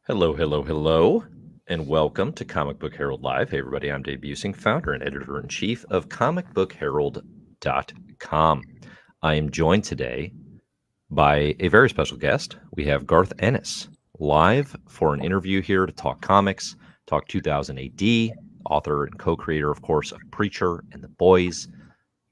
Hello, hello, hello, and welcome to Comic Book Herald Live. Hey, everybody, I'm Dave Busing, founder and editor in chief of comicbookherald.com. I am joined today by a very special guest. We have Garth Ennis live for an interview here to talk comics, talk 2000 AD, author and co creator, of course, of Preacher and The Boys,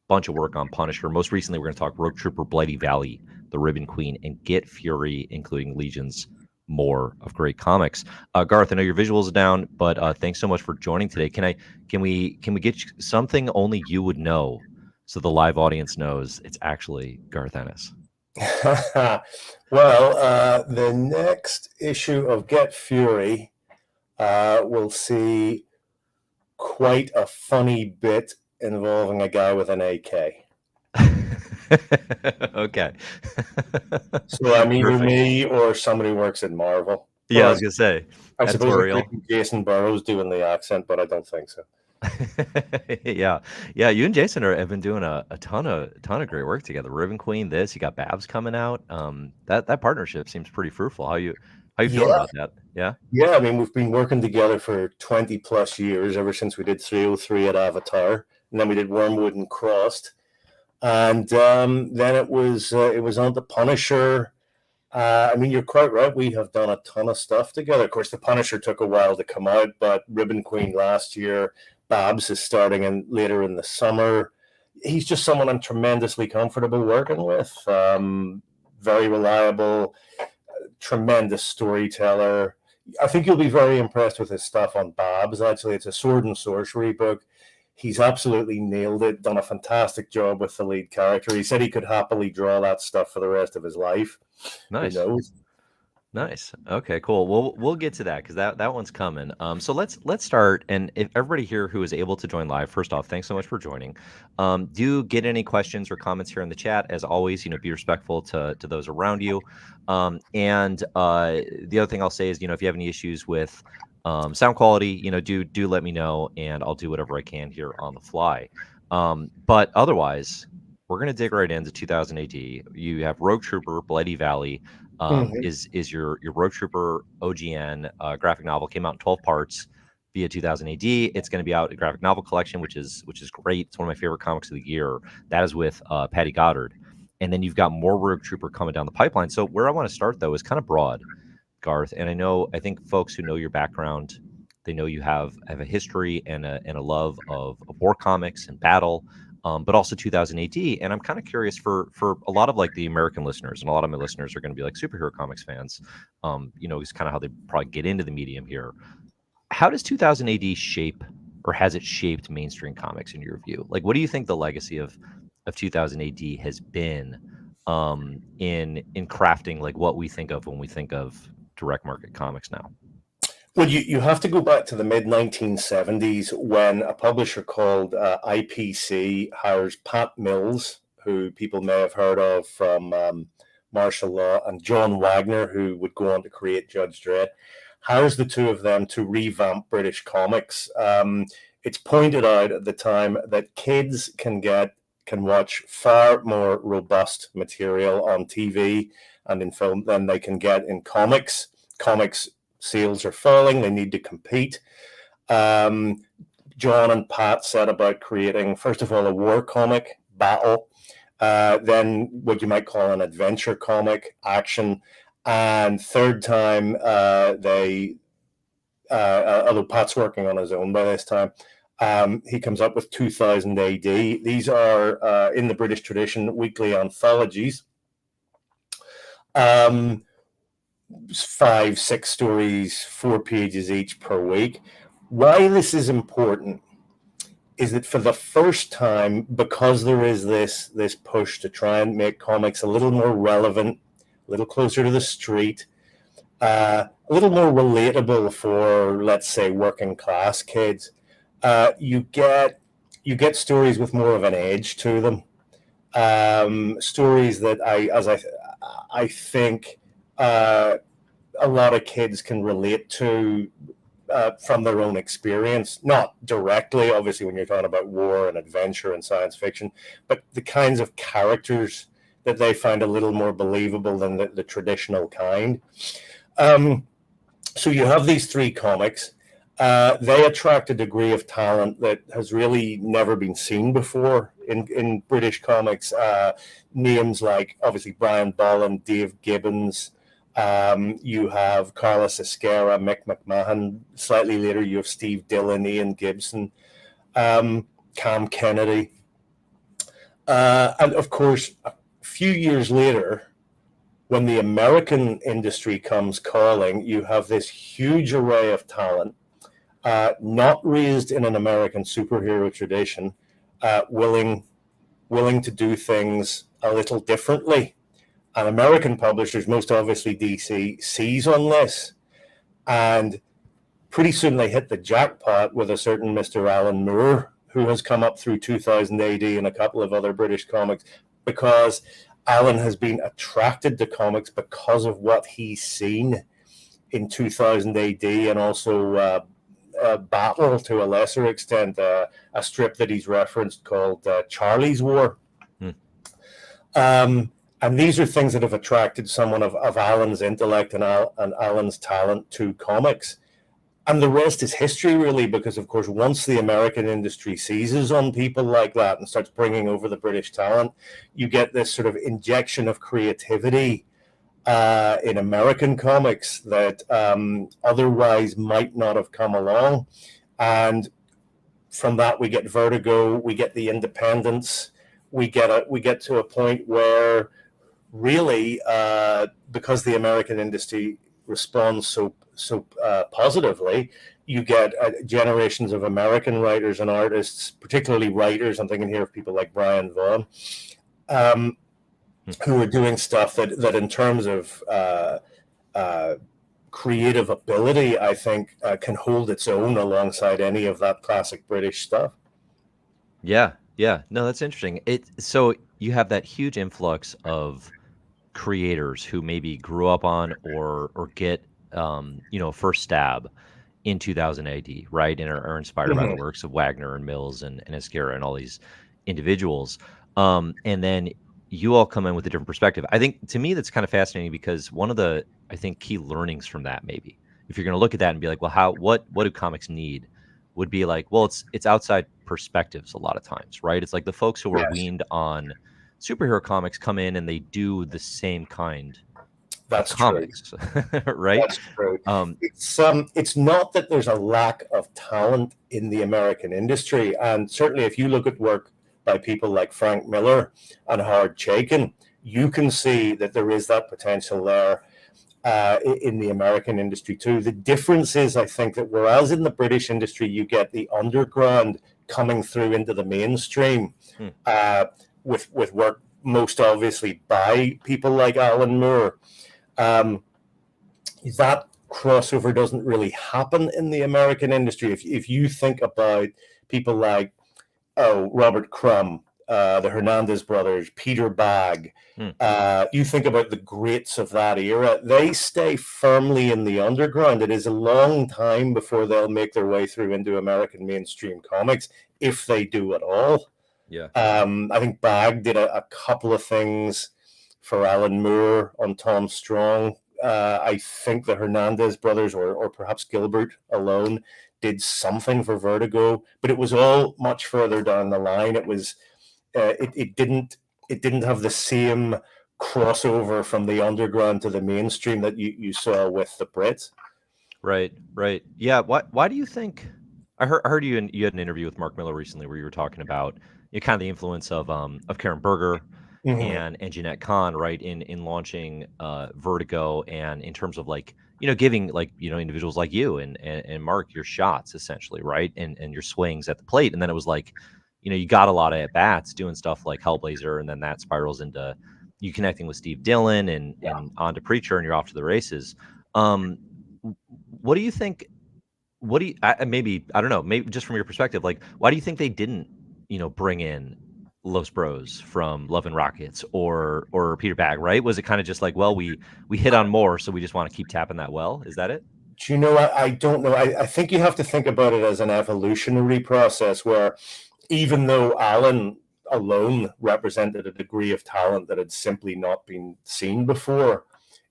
bunch of work on Punisher. Most recently, we're going to talk Rogue Trooper, Bloody Valley, The Ribbon Queen, and Get Fury, including Legion's more of great comics. Garth, I know your visuals are down, but thanks so much for joining today. Can we get something only you would know, so the live audience knows it's actually Garth Ennis? The next issue of Get Fury will see quite a funny bit involving a guy with an AK. Okay. So I'm either Perfect. me or somebody who works at Marvel. Yeah, I Or was gonna say I suppose it editorial. could be Jason Burrows doing the accent, but I don't think so. Yeah, yeah. You and Jason have been doing a ton of great work together. Ribbon Queen, this you got Babs coming out. That partnership seems pretty fruitful. How you feeling Yeah, about that? Yeah, yeah. I mean, we've been working together for 20 plus years, ever since we did 303 at Avatar, and then we did Wormwood and Crossed. And then it was on the Punisher. I mean, you're quite right. We have done a ton of stuff together. Of course, the Punisher took a while to come out, but Ribbon Queen last year. Babs is starting later in the summer. He's just someone I'm tremendously comfortable working with. Very reliable, tremendous storyteller. I think you'll be very impressed with his stuff on Babs. Actually, it's a sword and sorcery book. He's absolutely nailed it, done a fantastic job with the lead character. He said he could happily draw that stuff for the rest of his life. Who nice. knows? Nice. Okay, cool. We'll get to that because that one's coming. So let's start. And if everybody here who is able to join live, first off, thanks so much for joining. Do get any questions or comments here in the chat. As always, be respectful to those around you. And the other thing I'll say is, if you have any issues with sound quality, do let me know, and I'll do whatever I can here on the fly. But otherwise, we're gonna dig right into 2000 AD. You have Rogue Trooper, Bloody Valley. Mhm. Is your Road Trooper OGN graphic novel, came out in 12 parts via 2000 AD. It's going to be out a graphic novel collection, which is great. It's one of my favorite comics of the year. That is with Patty Goddard, and then you've got more Rogue Trooper coming down the pipeline. So where I want to start though is kind of broad, Garth. And I think folks who know your background, they know you have a history and a love of war comics and battle, but also 2000 AD. And I'm kind of curious for a lot of like the American listeners, and a lot of my listeners are going to be like superhero comics fans. Is kind of how they probably get into the medium here. How does 2000 AD shape, or has it shaped mainstream comics in your view? Like, what do you think the legacy of 2000 AD has been in crafting like what we think of when we think of direct market comics now? Well, you have to go back to the mid 1970s when a publisher called IPC hires Pat Mills, who people may have heard of from Martial Law, and John Wagner, who would go on to create Judge Dredd, hires the two of them to revamp British comics. It's pointed out at the time that kids can watch far more robust material on TV and in film than they can get in comics. Comics sales are falling. They need to compete. John and Pat set about creating, first of all, a war comic, battle, then what you might call an adventure comic, action, and third time although Pat's working on his own by this time, he comes up with 2000 AD. These are, in the British tradition, weekly anthologies. 5, 6 stories, 4 pages each per week. Why this is important is that for the first time, because there is this push to try and make comics a little more relevant, a little closer to the street, a little more relatable for, let's say, working class kids, you get stories with more of an edge to them. Stories that I think a lot of kids can relate to from their own experience, not directly, obviously, when you're talking about war and adventure and science fiction, but the kinds of characters that they find a little more believable than the traditional kind. Um, So you have these three comics. They attract a degree of talent that has really never been seen before in British comics. Names like, obviously, Brian Bolland, Dave Gibbons. You have Carlos Esquerra, Mick McMahon. Slightly later, you have Steve Dillon, Ian Gibson, Cam Kennedy. And of course, a few years later, when the American industry comes calling, you have this huge array of talent, not raised in an American superhero tradition, willing to do things a little differently. And American publishers, most obviously DC, seize on this, and pretty soon they hit the jackpot with a certain Mr. Alan Moore, who has come up through 2000 AD and a couple of other British comics, because Alan has been attracted to comics because of what he's seen in 2000 AD, and also Battle to a lesser extent, a strip that he's referenced called Charlie's War. And these are things that have attracted someone of Alan's intellect and Alan's talent to comics. And the rest is history, really, because, of course, once the American industry seizes on people like that and starts bringing over the British talent, you get this sort of injection of creativity in American comics that otherwise might not have come along. And from that, we get Vertigo, we get the independents, we get to a point where really, because the American industry responds so positively, you get generations of American writers and artists, particularly writers. I'm thinking here of people like Brian Vaughan, who are doing stuff that in terms of creative ability, I think can hold its own alongside any of that classic British stuff. Yeah, yeah. No, that's interesting. So you have that huge influx of creators who maybe grew up on or get first stab in 2000 AD, right, and are inspired by the works of Wagner and Mills and Esquerra and all these individuals. And then you all come in with a different perspective. I think, to me, that's kind of fascinating, because one of the, I think, key learnings from that, maybe, if you're going to look at that and be like, well, what do comics need, would be like, well, it's outside perspectives a lot of times, right? It's like the folks who are weaned on superhero comics come in and they do the same kind That's of comics, right? That's true. It's not that there's a lack of talent in the American industry, and certainly if you look at work by people like Frank Miller and Howard Chaykin, you can see that there is that potential there in the American industry too. The difference is, I think, that whereas in the British industry you get the underground coming through into the mainstream with work most obviously by people like Alan Moore, that crossover doesn't really happen in the American industry. If you think about people like Robert Crumb, the Hernandez brothers, Peter Bagg, you think about the greats of that era, they stay firmly in the underground. It is a long time before they'll make their way through into American mainstream comics, if they do at all. Yeah. I think Bagg did a couple of things for Alan Moore on Tom Strong. I think the Hernandez brothers, or perhaps Gilbert alone, did something for Vertigo, but it was all much further down the line. It was it didn't have the same crossover from the underground to the mainstream that you saw with the Brits. Right. Yeah. Why do you think? I heard you had an interview with Mark Miller recently where you were talking about kind of the influence of Karen Berger and Jeanette Kahn, right, in launching Vertigo, and in terms of giving individuals like you and Mark your shots, essentially, right, and your swings at the plate. And then it was like, you got a lot of at bats doing stuff like Hellblazer, and then that spirals into you connecting with Steve Dillon and on to Preacher, and you're off to the races. What do you think? Maybe, I don't know, maybe just from your perspective, like, why do you think they didn't, bring in Los Bros from Love and Rockets or Peter Bagg, right? Was it kind of just like, well, we hit on more, so we just want to keep tapping that well? Is that it? Do you know, I don't know. I think you have to think about it as an evolutionary process where, even though Alan alone represented a degree of talent that had simply not been seen before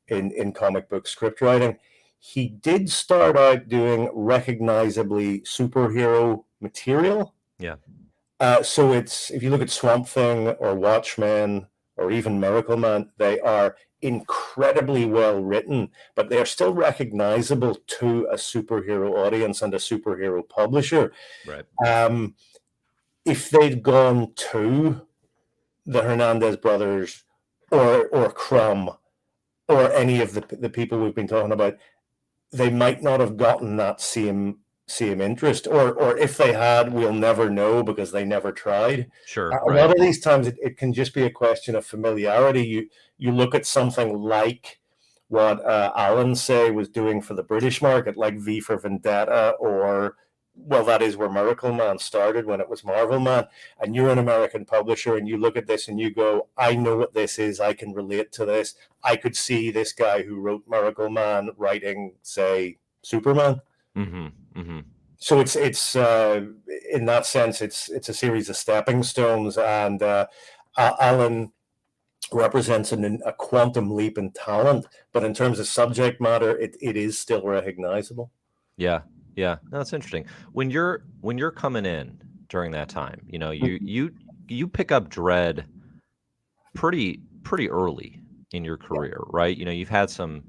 in comic book script writing, he did start out doing recognizably superhero material. Yeah. So it's, if you look at Swamp Thing or Watchmen or even Miracle Man, they are incredibly well written, but they are still recognizable to a superhero audience and a superhero publisher. Right. If they'd gone to the Hernandez brothers or Crumb or any of the people we've been talking about, they might not have gotten that same interest, or if they had, we'll never know because they never tried. Sure. A Right. lot of these times it can just be a question of familiarity. You look at something like what Alan Say was doing for the British market, like V for Vendetta, or, well, that is where Miracle Man started when it was Marvel Man, and you're an American publisher and you look at this and you go, I know what this is, I can relate to this. I could see this guy who wrote Miracle Man writing, say, Superman. So it's in that sense, it's a series of stepping stones, and Alan represents a quantum leap in talent, but in terms of subject matter, it is still recognizable. Yeah. Yeah. No, that's interesting. When you're coming in during that time, you pick up Dread pretty early in your career, right? You've had some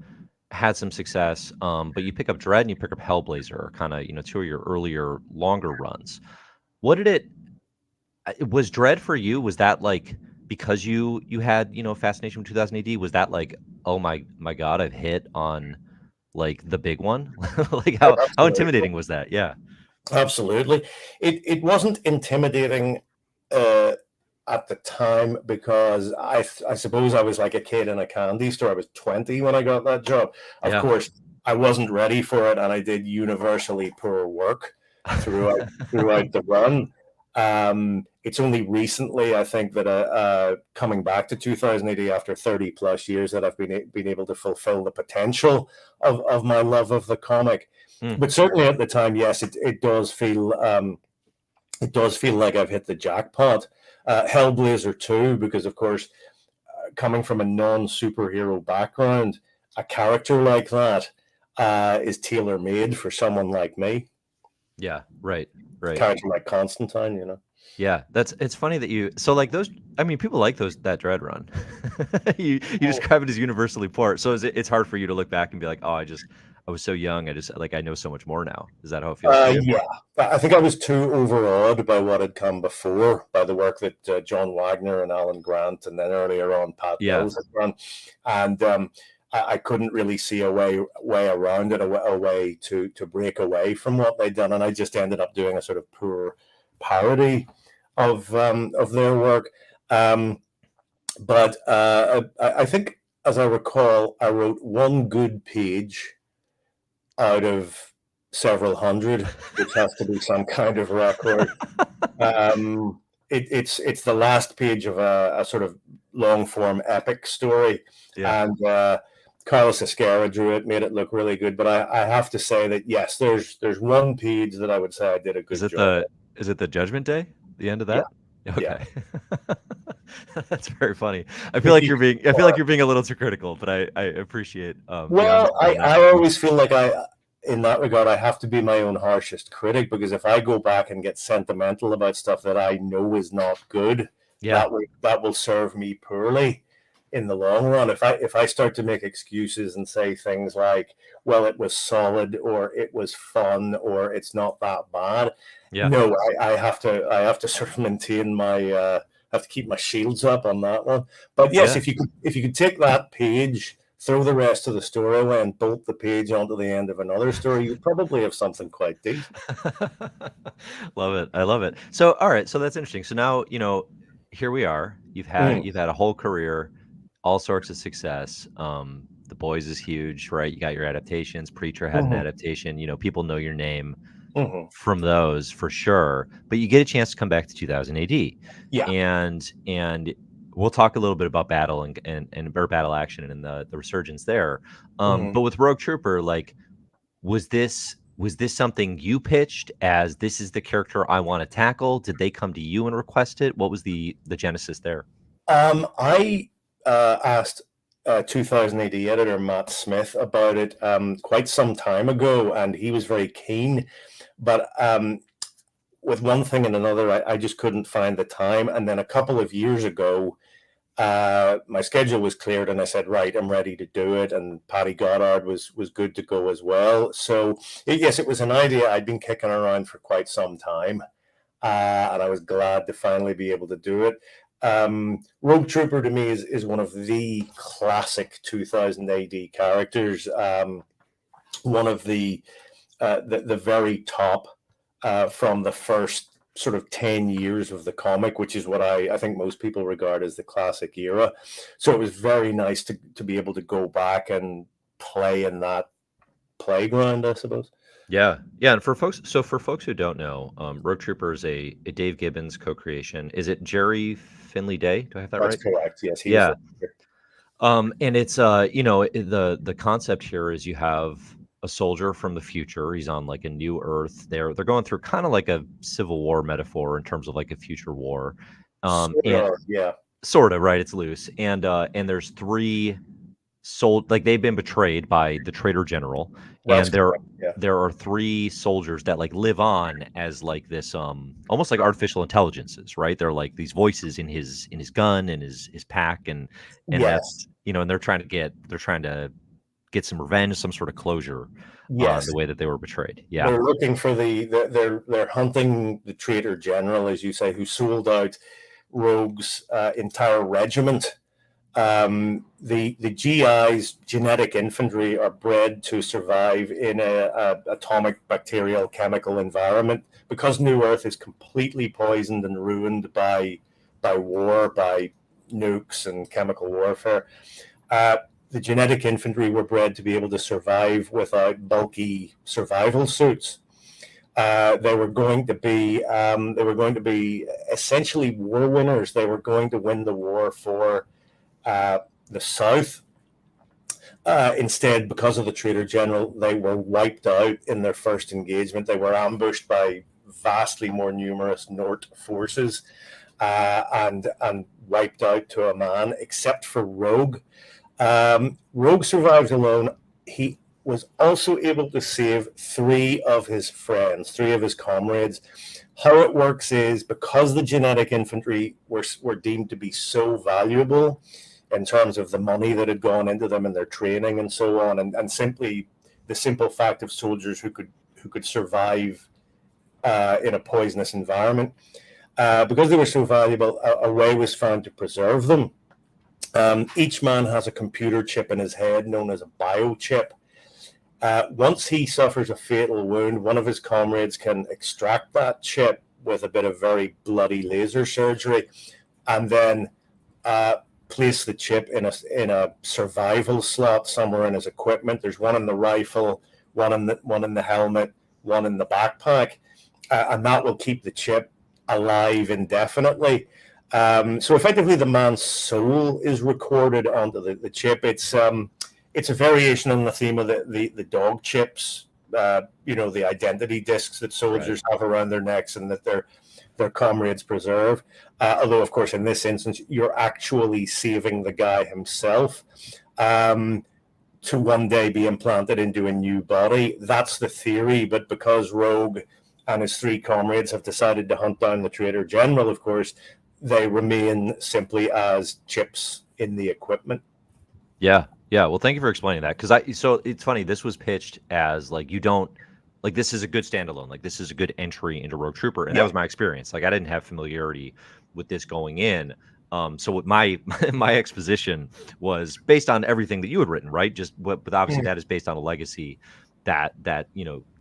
success, but you pick up Dread and you pick up Hellblazer, kind of, two of your earlier longer runs. What did it was Dread for you? Was that like because you had, Fascination 2000 AD? Was that like, oh my God, I've hit on like the big one? Like Oh, how intimidating was that? Yeah. absolutely. It wasn't intimidating uh, at the time because I suppose I was like a kid in a candy store. I was 20 when I got that job. Of Yeah. course, I wasn't ready for it, and I did universally poor work throughout the run. It's only recently, I think, that coming back to 2080 after 30 plus years, that I've been able to fulfill the potential of my love of the comic. But certainly at the time, yes, it does feel like I've hit the jackpot. Hellblazer too, because of course, coming from a non-superhero background, a character like that is tailor-made for someone like me. Yeah. Right. A Right. character like Constantine. Yeah, it's funny that so like those, I mean, people like that Dread run. You describe it as universally poor. So it's hard for you to look back and be like, oh, I was so young. I know so much more now. Is that how it feels for you? Yeah, I think I was too overawed by what had come before, by the work that John Wagner and Alan Grant, and then earlier on Pat Yeah. Mills had done, and I couldn't really see a way around it, a way to break away from what they'd done, and I just ended up doing a sort of poor parody of their work. But I think, as I recall, I wrote one good page out of several hundred, which has to be some kind of record. It's the last page of a sort of long form epic story, Yeah. and Carlos Esquerra drew it, made it look really good. But I have to say that yes, there's one page that I would say I did a good job. Is it the Judgment Day? The end of Yeah, that? yeah. Okay. That's very funny. I feel If like you, you're being a little too critical, but I appreciate the well, honesty on that. I always feel like in that regard, I have to be my own harshest critic, because if I go back and get sentimental about stuff that I know is not good, Yeah. that will serve me poorly in the long run. If I start to make excuses and say things like, well, it was solid, or it was fun, or it's not that bad, Yeah. no, I have to sort of maintain my have to keep my shields up on that one. But yes, Yeah. if you could take that page, throw the rest of the story away, and bolt the page onto the end of another story, you probably have something quite decent. Love it. I love it. So, all right. So that's interesting. So now, here we are. You've had a whole career, all sorts of success. The Boys is huge, right? You got your adaptations. Preacher had an adaptation. People know your name from those for sure. But you get a chance to come back to 2000 AD. Yeah. And we'll talk a little bit about Battle and or Battle Action and the resurgence there. But with Rogue Trooper, like, was this something you pitched as, this is the character I want to tackle? Did they come to you and request it? What was the genesis there? I asked 2000 AD editor Matt Smith about it quite some time ago, and he was very keen. But with one thing and another, I just couldn't find the time. And then a couple of years ago, my schedule was cleared, and I said, right, I'm ready to do it. And Paddy Goddard was good to go as well. So yes, it was an idea I'd been kicking around for quite some time, and I was glad to finally be able to do it. Rogue Trooper to me is one of the classic 2000 AD characters. One of the very top from the first sort of 10 years of the comic, which is what I think most people regard as the classic era. So it was very nice to be able to go back and play in that playground, I suppose. Yeah, and for folks who don't know, Road Trooper is a Dave Gibbons co-creation. Is it Jerry Finley Day? Do I have that That's right? correct. Yes, he was Yeah. there. And it's the concept here is you have a soldier from the future. He's on like a new Earth. They're going through kind of like a Civil War metaphor in terms of like a future war. And Yeah. sort of, right? It's loose. And there's three like they've been betrayed by the traitor general, That's and correct. Yeah. there are three soldiers that like live on as like this almost like artificial intelligences, right? They're like these voices in his gun and his pack, and Yes. that's and they're trying to get some revenge, some sort of closure on Yes. the way that they were betrayed. Yeah. They're looking for they're hunting the traitor general, as you say, who sold out Rogue's entire regiment. The GIs, genetic infantry, are bred to survive in a atomic bacterial chemical environment because New Earth is completely poisoned and ruined by war, by nukes and chemical warfare. The genetic infantry were bred to be able to survive without bulky survival suits. They were going to be essentially war winners. They were going to win the war for the South. Instead, because of the traitor general, they were wiped out in their first engagement. They were ambushed by vastly more numerous Nort forces and wiped out to a man, except for Rogue. Rogue survived alone. He was also able to save three of his friends, three of his comrades. How it works is because the genetic infantry were deemed to be so valuable in terms of the money that had gone into them and their training and so on, and simply the simple fact of soldiers who could survive in a poisonous environment. Because they were so valuable, a way was found to preserve them. Each man has a computer chip in his head known as a biochip. Once he suffers a fatal wound, one of his comrades can extract that chip with a bit of very bloody laser surgery, and then place the chip in a survival slot somewhere in his equipment. There's one in the rifle, one in the helmet, one in the backpack, and that will keep the chip alive indefinitely. So effectively, the man's soul is recorded onto the chip. It's a variation on the theme of the dog chips. The identity discs that soldiers have around their necks and that their comrades preserve. Although, of course, in this instance, you're actually saving the guy himself to one day be implanted into a new body. That's the theory. But because Rogue and his three comrades have decided to hunt down the traitor general, of course, they remain simply as chips in the equipment. Yeah. Well, thank you for explaining that, because so it's funny. This was pitched as like this is a good standalone. Like this is a good entry into Rogue Trooper, and that was my experience. Like I didn't have familiarity with this going in. So what my my exposition was based on everything that you had written, right? But obviously that is based on a legacy that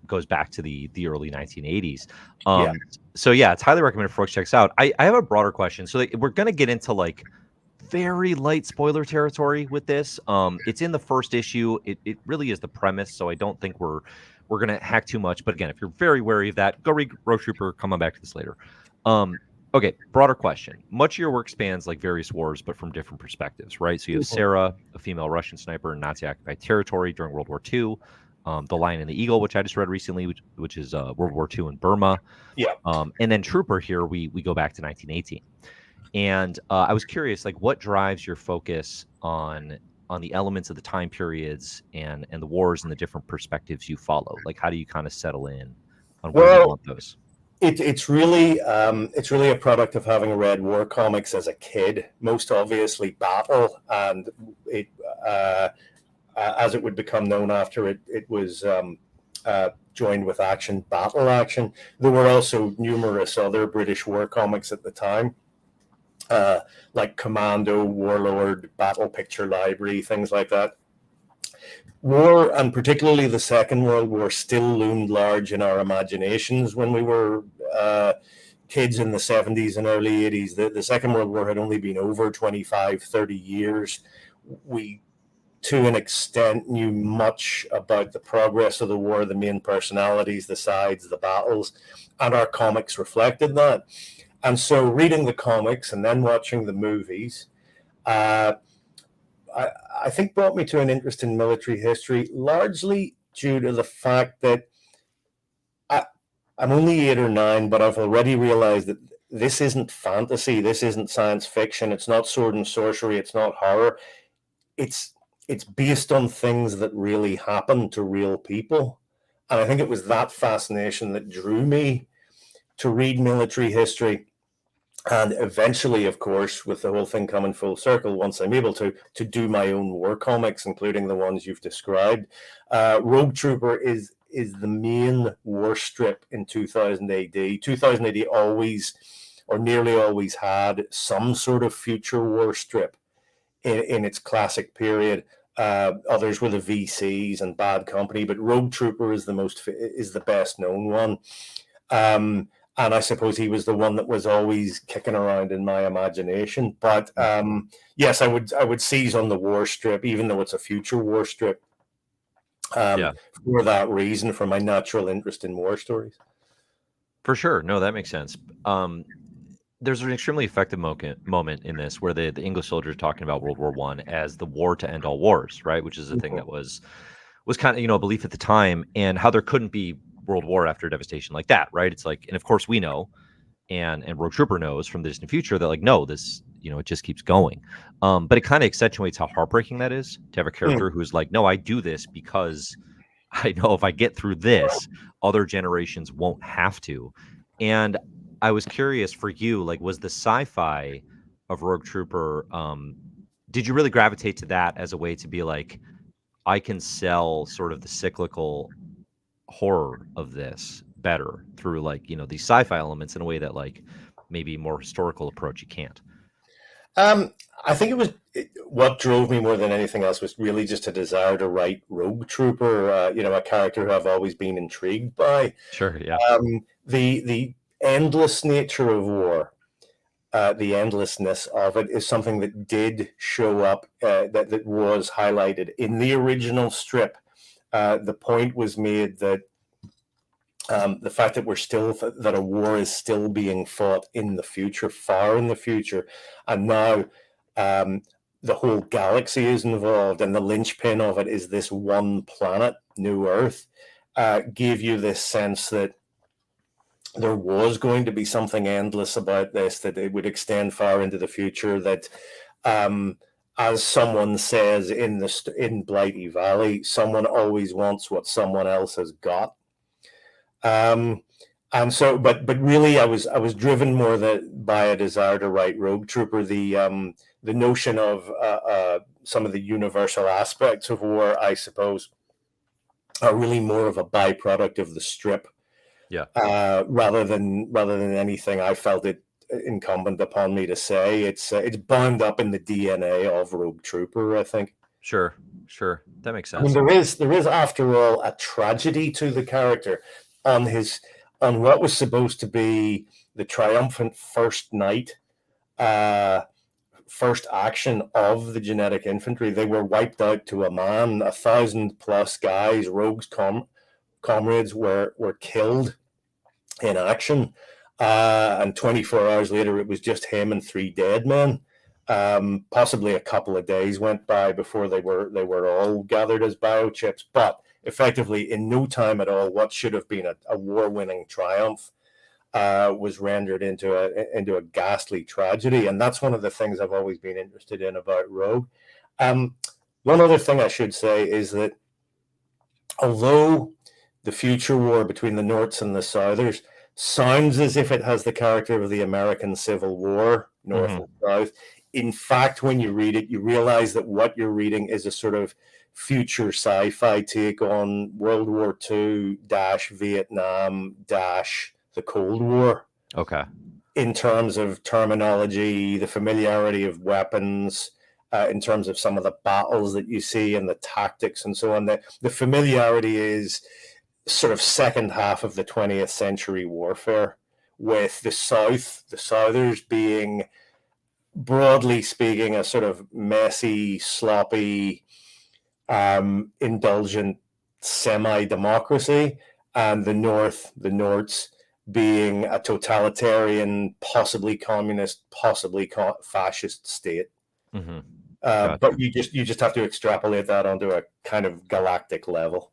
goes back to the early 1980s. So yeah, it's highly recommended for folks checks out. I have a broader question. So we're gonna get into like very light spoiler territory with this. It's in the first issue. It really is the premise, so I don't think we're gonna hack too much. But again, if you're very wary of that, go read Rogue Trooper. Come on back to this later. Okay, broader question. Much of your work spans like various wars, but from different perspectives, right? So you have Sarah, a female Russian sniper in Nazi-occupied territory during World War II. The Lion and the Eagle, which I just read recently, which is World War II in Burma. Yeah. And then Trooper here, we go back to 1918. And I was curious, like, what drives your focus on on the elements of the time periods and the wars and the different perspectives you follow? Like, how do you kind of settle in on where you Well, want those? it's really a product of having read war comics as a kid. Most obviously, Battle, and it as it would become known after it was joined with Action, Battle Action. There were also numerous other British war comics at the time, like Commando, Warlord, Battle Picture Library, things like that. War, and particularly the Second World War, still loomed large in our imaginations when we were kids in the 70s and early 80s. The Second World War had only been over 25, 30 years. We, to an extent, knew much about the progress of the war, the main personalities, the sides, the battles, and our comics reflected that. And so reading the comics and then watching the movies, uh, I think brought me to an interest in military history, largely due to the fact that I'm only 8 or 9, but I've already realized that this isn't fantasy, this isn't science fiction, it's not sword and sorcery, it's not horror. It's it's based on things that really happened to real people. And I think it was that fascination that drew me to read military history. And eventually, of course, with the whole thing coming full circle, once I'm able to do my own war comics, including the ones you've described. Rogue Trooper is the main war strip in 2000 AD. 2000 AD always, or nearly always, had some sort of future war strip in its classic period. Others were the VCs and Bad Company, but Rogue Trooper is the best known one. And I suppose he was the one that was always kicking around in my imagination. But yes, I would seize on the war strip, even though it's a future war strip, Yeah, for that reason, for my natural interest in war stories. for sure. No, that makes sense. There's an extremely effective moment in this where the English soldiers talking about World War One as the war to end all wars, right? Which is a thing that was kind of a belief at the time, and how there couldn't be world war after a devastation like that, right? It's like, and of course we know, and Rogue Trooper knows from the distant future that, like, no, this, it just keeps going. But it kind of accentuates how heartbreaking that is to have a Mm. character who's like, no, I do this because I know if I get through this, other generations won't have to. And I was curious for you, like, was the sci-fi of Rogue Trooper, did you really gravitate to that as a way to be like, I can sell sort of the cyclical horror of this better through, like, these sci-fi elements in a way that, like, maybe more historical approach you can't? I think what drove me more than anything else was really just a desire to write Rogue Trooper, a character who I've always been intrigued by. Sure, yeah. The endless nature of war, the endlessness of it, is something that did show up, that was highlighted in the original strip. The point was made that the fact that a war is still being fought in the future, far in the future, and now the whole galaxy is involved, and the linchpin of it is this one planet, New Earth, gave you this sense that there was going to be something endless about this, that it would extend far into the future, that as someone says in Blighty Valley, someone always wants what someone else has got. And so, but really, I was driven more by a desire to write Rogue Trooper. The notion of some of the universal aspects of war, I suppose, are really more of a byproduct of the strip, Yeah, rather than anything I felt it incumbent upon me to say. It's bound up in the DNA of Rogue Trooper, I think. sure, that makes I mean, sense. there is after all a tragedy to the character on what was supposed to be the triumphant first night, first action of the genetic infantry. They were wiped out to a man. 1,000+ guys, Rogue's comrades, were killed in action, and 24 hours later, it was just him and 3 dead men. Possibly a couple of days went by before they were all gathered as biochips, but effectively, in no time at all, what should have been a war-winning triumph was rendered into a ghastly tragedy. And that's one of the things I've always been interested in about Rogue. One other thing I should say is that although the future war between the Norths and the Southers sounds as if it has the character of the American Civil War, North Hmm. and South, in fact, when you read it, you realize that what you're reading is a sort of future sci-fi take on World War II dash Vietnam dash the Cold War Okay. in terms of terminology, the familiarity of weapons, in terms of some of the battles that you see and the tactics and so on. The familiarity is sort of second half of the 20th century warfare, with the South, the Southers being, broadly speaking, a sort of messy, sloppy, indulgent semi-democracy, and the North, the Norths, being a totalitarian, possibly communist, possibly fascist state. Hmm. But Gotcha. you just have to extrapolate that onto a kind of galactic level.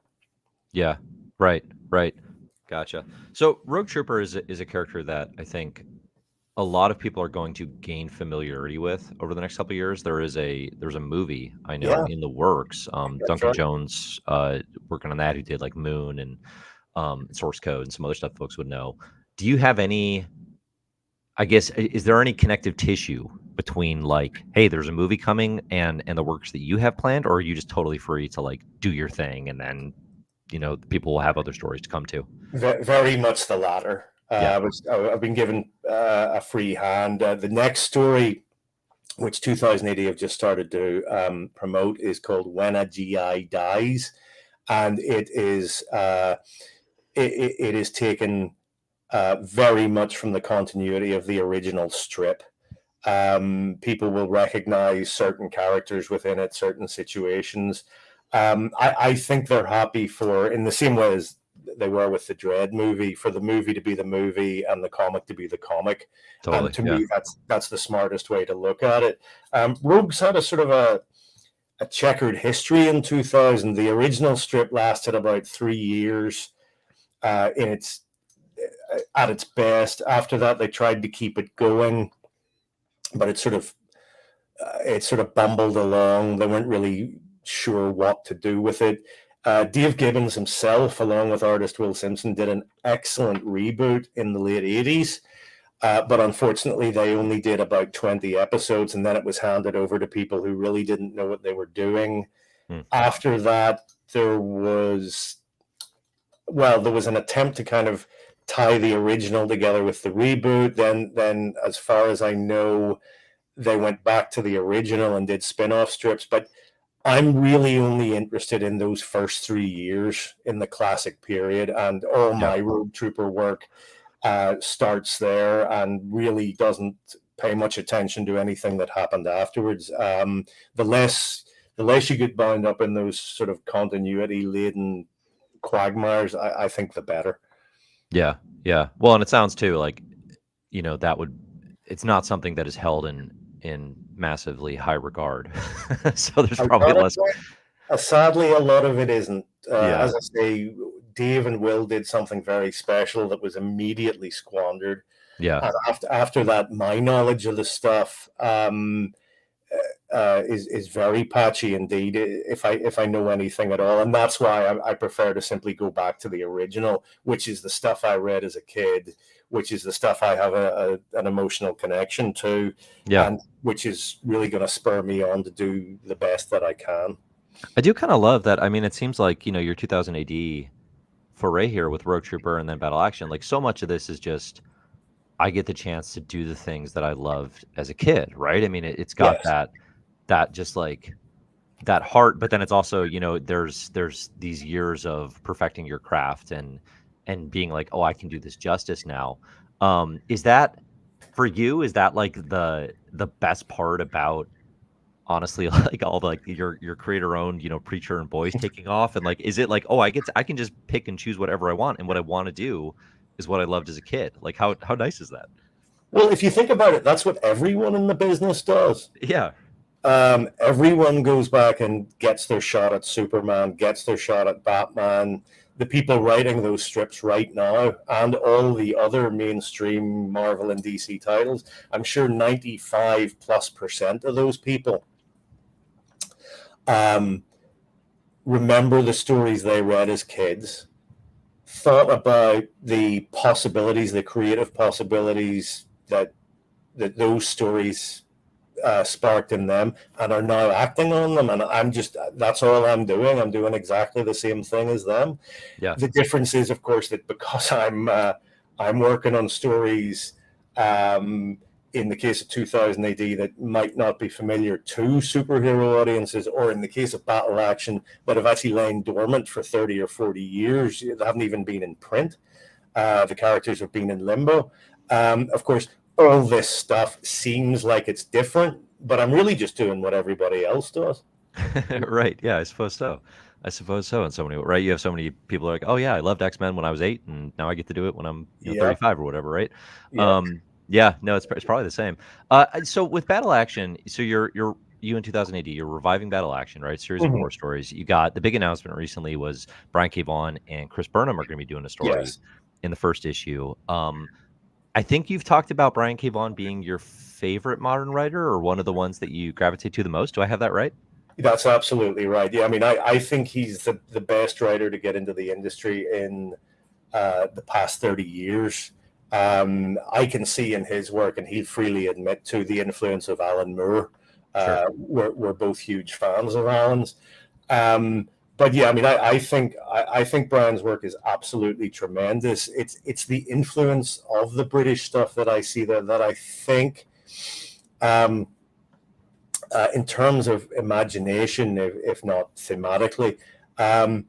Yeah. Right. Right. Gotcha. So Rogue Trooper is a character that I think a lot of people are going to gain familiarity with over the next couple of years. There's a movie I know Yeah, in the works. that's Duncan right. Jones working on that, who did like Moon and Source Code and some other stuff folks would know. Do you have any? I guess is there any connective tissue between like, hey, there's a movie coming and the works that you have planned, or are you just totally free to like do your thing and then people will have other stories to come to? Very much the latter. Yeah, I've been given a free hand. The next story, which 2080 have just started to promote, is called "When a GI Dies," and it is taken very much from the continuity of the original strip. People will recognize certain characters within it, certain situations. I think they're happy for, in the same way as they were with the Dread movie, for the movie to be the movie and the comic to be the comic. And totally. to Yeah. me, that's the smartest way to look at it. Rogues had a sort of a checkered history in 2000. The original strip lasted about 3 years in its at its best. After that, they tried to keep it going, but it sort of bumbled along. They weren't really sure what to do with it. Dave Gibbons himself, along with artist Will Simpson, did an excellent reboot in the late 80s. But unfortunately, they only did about 20 episodes, and then it was handed over to people who really didn't know what they were doing. Hmm. After that, there was an attempt to kind of tie the original together with the reboot. Then, as far as I know, they went back to the original and did spin-off strips. But I'm really only interested in those first 3 years in the classic period, and all Yeah. my Road Trooper work starts there and really doesn't pay much attention to anything that happened afterwards. The less the less you get bound up in those sort of continuity laden quagmires, I think the better. Yeah. Yeah. Well, and it sounds too like, that would it's not something that is held in massively high regard. So there's A probably lot of less. it, sadly, a lot of it isn't. Yeah. As I say, Dave and Will did something very special that was immediately squandered. Yeah. And after that, my knowledge of the stuff is very patchy indeed, if I know anything at all, and that's why I prefer to simply go back to the original, which is the stuff I read as a kid, which is the stuff I have an emotional connection to, Yeah. and which is really going to spur me on to do the best that I can. I do kind of love that. I mean, it seems like, your 2000 AD foray here with Rogue Trooper and then Battle Action, like so much of this is just I get the chance to do the things that I loved as a kid, right? I mean, it's got Yes. that just like that heart, but then it's also, there's these years of perfecting your craft and being like, oh, I can do this justice now. Is that for you? Is that like the best part about honestly like all the like your creator owned Preacher and Boys taking off, and like is it like, oh, I can just pick and choose whatever I want, and what I want to do is what I loved as a kid? Like how nice is that? Well, if you think about it, that's what everyone in the business does. Yeah. Everyone goes back and gets their shot at Superman, gets their shot at Batman. The people writing those strips right now, and all the other mainstream Marvel and DC titles, I'm sure 95+% of those people um, remember the stories they read as kids, thought about the possibilities, the creative possibilities that those stories sparked in them, and are now acting on them. And that's all I'm doing. I'm doing exactly the same thing as them. Yeah, The difference is, of course, that because I'm working on stories, in the case of 2000 AD, that might not be familiar to superhero audiences, or in the case of Battle Action, that have actually lain dormant for 30 or 40 years. They haven't even been in print. The characters have been in limbo. Of course, all this stuff seems like it's different, but I'm really just doing what everybody else does. right. Yeah, I suppose so. I suppose so. In so many, right? You have so many people like, oh yeah, I loved X-Men when I was 8, and now I get to do it when I'm, Yeah, 35 or whatever, right? yeah. Yeah, no, it's probably the same. So with Battle Action, so you in 2000 AD, you're reviving Battle Action, right? Series of Mhm. war stories. You got the big announcement recently was Brian K. Vaughan and Chris Burnham are going to be doing a story Yes. in the first issue. I think you've talked about Brian K. Vaughan being your favorite modern writer, or one of the ones that you gravitate to the most. Do I have that right? That's absolutely right. Yeah, I mean, I think he's the best writer to get into the industry in the past 30 years. I can see in his work, and he'll freely admit to, the influence of Alan Moore. Sure. We're both huge fans of Alan's. But yeah, I mean, I think Brian's work is absolutely tremendous. It's the influence of the British stuff that I see there that I think, um, in terms of imagination, if not thematically, um,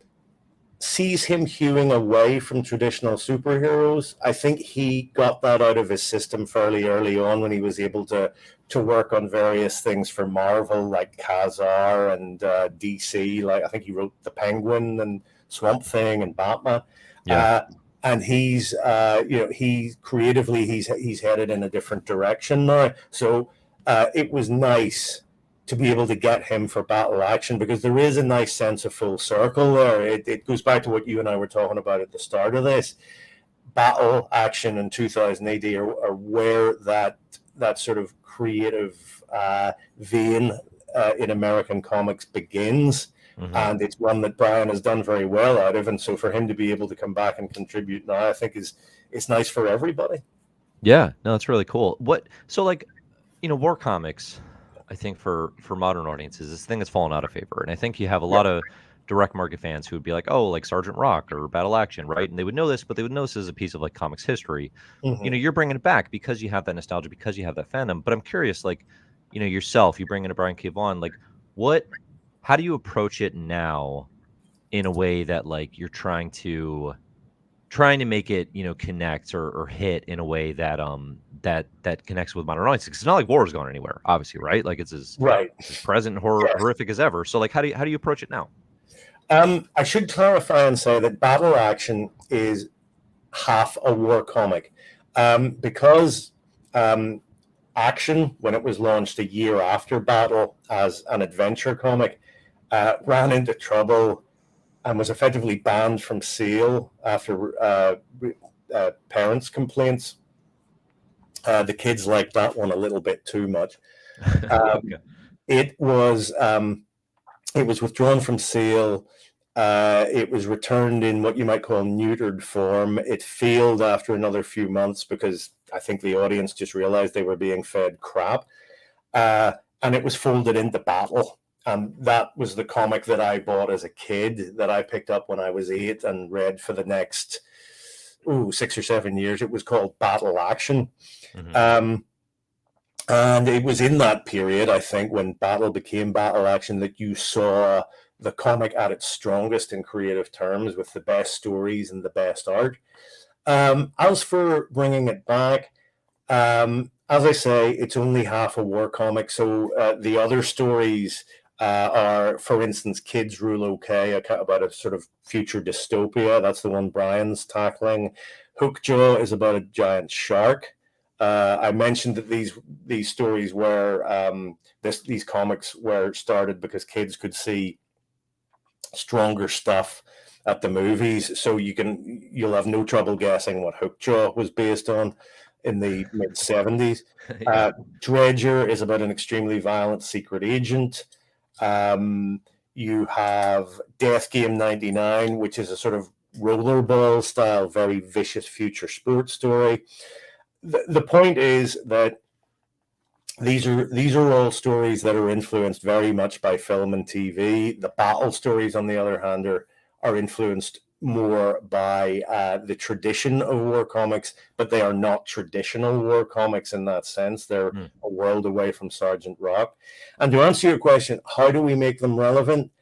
sees him hewing away from traditional superheroes. I think he got that out of his system fairly early on when he was able to work on various things for Marvel, like Kazar, and DC. Like, I think he wrote the Penguin and Swamp Thing and Batman. Yeah. Uh, and he creatively, he's headed in a different direction now. So it was nice to be able to get him for Battle Action, because there is a nice sense of full circle there. It goes back to what you and I were talking about at the start of this. Battle Action in 2000 AD are where that sort of creative vein in American comics begins. Hmm. And it's one that Brian has done very well out of. And so for him to be able to come back and contribute now, I think it's nice for everybody. Yeah. No, it's really cool. So like, war comics, I think for modern audiences, this thing has fallen out of favor. And I think you have a Yeah. lot of direct market fans who would be like, oh, like Sergeant Rock or Battle Action, right? And they would know this, but they would know this as a piece of like comics history. Mm-hmm. You're bringing it back because you have that nostalgia, because you have that fandom. But I'm curious, like, yourself, you bring in a Brian K. Vaughan, like, how do you approach it now in a way that like you're trying to make it, connect or hit in a way that that connects with modern audiences? 'Cause it's not like war is going anywhere, obviously, right? Like Right. it's as present and Yes. horrific as ever. So like how do you approach it now? I should clarify and say that Battle Action is half a war comic, because Action, when it was launched a year after Battle as an adventure comic, ran into trouble and was effectively banned from sale after parents' complaints. The kids liked that one a little bit too much. Um, Okay. it was it was withdrawn from sale. It was returned in what you might call neutered form. It failed after another few months because I think the audience just realized they were being fed crap. And it was folded into Battle. And that was the comic that I bought as a kid, that I picked up when I was 8 and read for the next 6 or 7 years. It was called Battle Action. Hmm. Um, and it was in that period, I think, when Battle became Battle Action, that you saw the comic at its strongest in creative terms, with the best stories and the best art. As for bringing it back, as I say, it's only half a war comic. So the other stories are, for instance, Kids Rule OK, about a sort of future dystopia. That's the one Brian's tackling. Hookjaw is about a giant shark. I mentioned that these stories were these comics were started because kids could see stronger stuff at the movies, so you'll have no trouble guessing what Hookjaw was based on in the mid 70s. Yeah. Dredger is about an extremely violent secret agent. You have Death Game 99, which is a sort of rollerball style, very vicious future sports story. The point is that these are all stories that are influenced very much by film and TV. The battle stories, on the other hand, are influenced more by the tradition of war comics, but they are not traditional war comics in that sense. They're a world away from Sergeant Rock. And to answer your question, how do we make them relevant?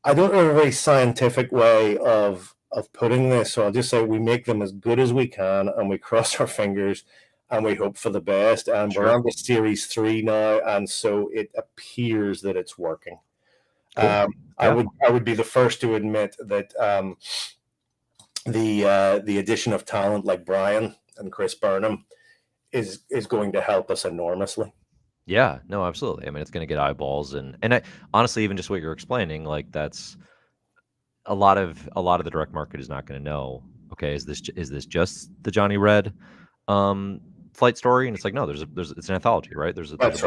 I don't have a very scientific way of putting this, so I'll just say we make them as good as we can, and we cross our fingers and we hope for the best. And Sure. we're on to series 3 now, and so it appears that it's working. Cool. Yeah. I would be the first to admit that the addition of talent like Brian and Chris Burnham is going to help us enormously. Yeah, no, absolutely. I mean, it's going to get eyeballs, and I honestly, even just what you're explaining, like that's a lot of the direct market is not going to know. Okay, is this just the Johnny Red flight story? And it's like, no, there's it's an anthology, right? There's a bunch That's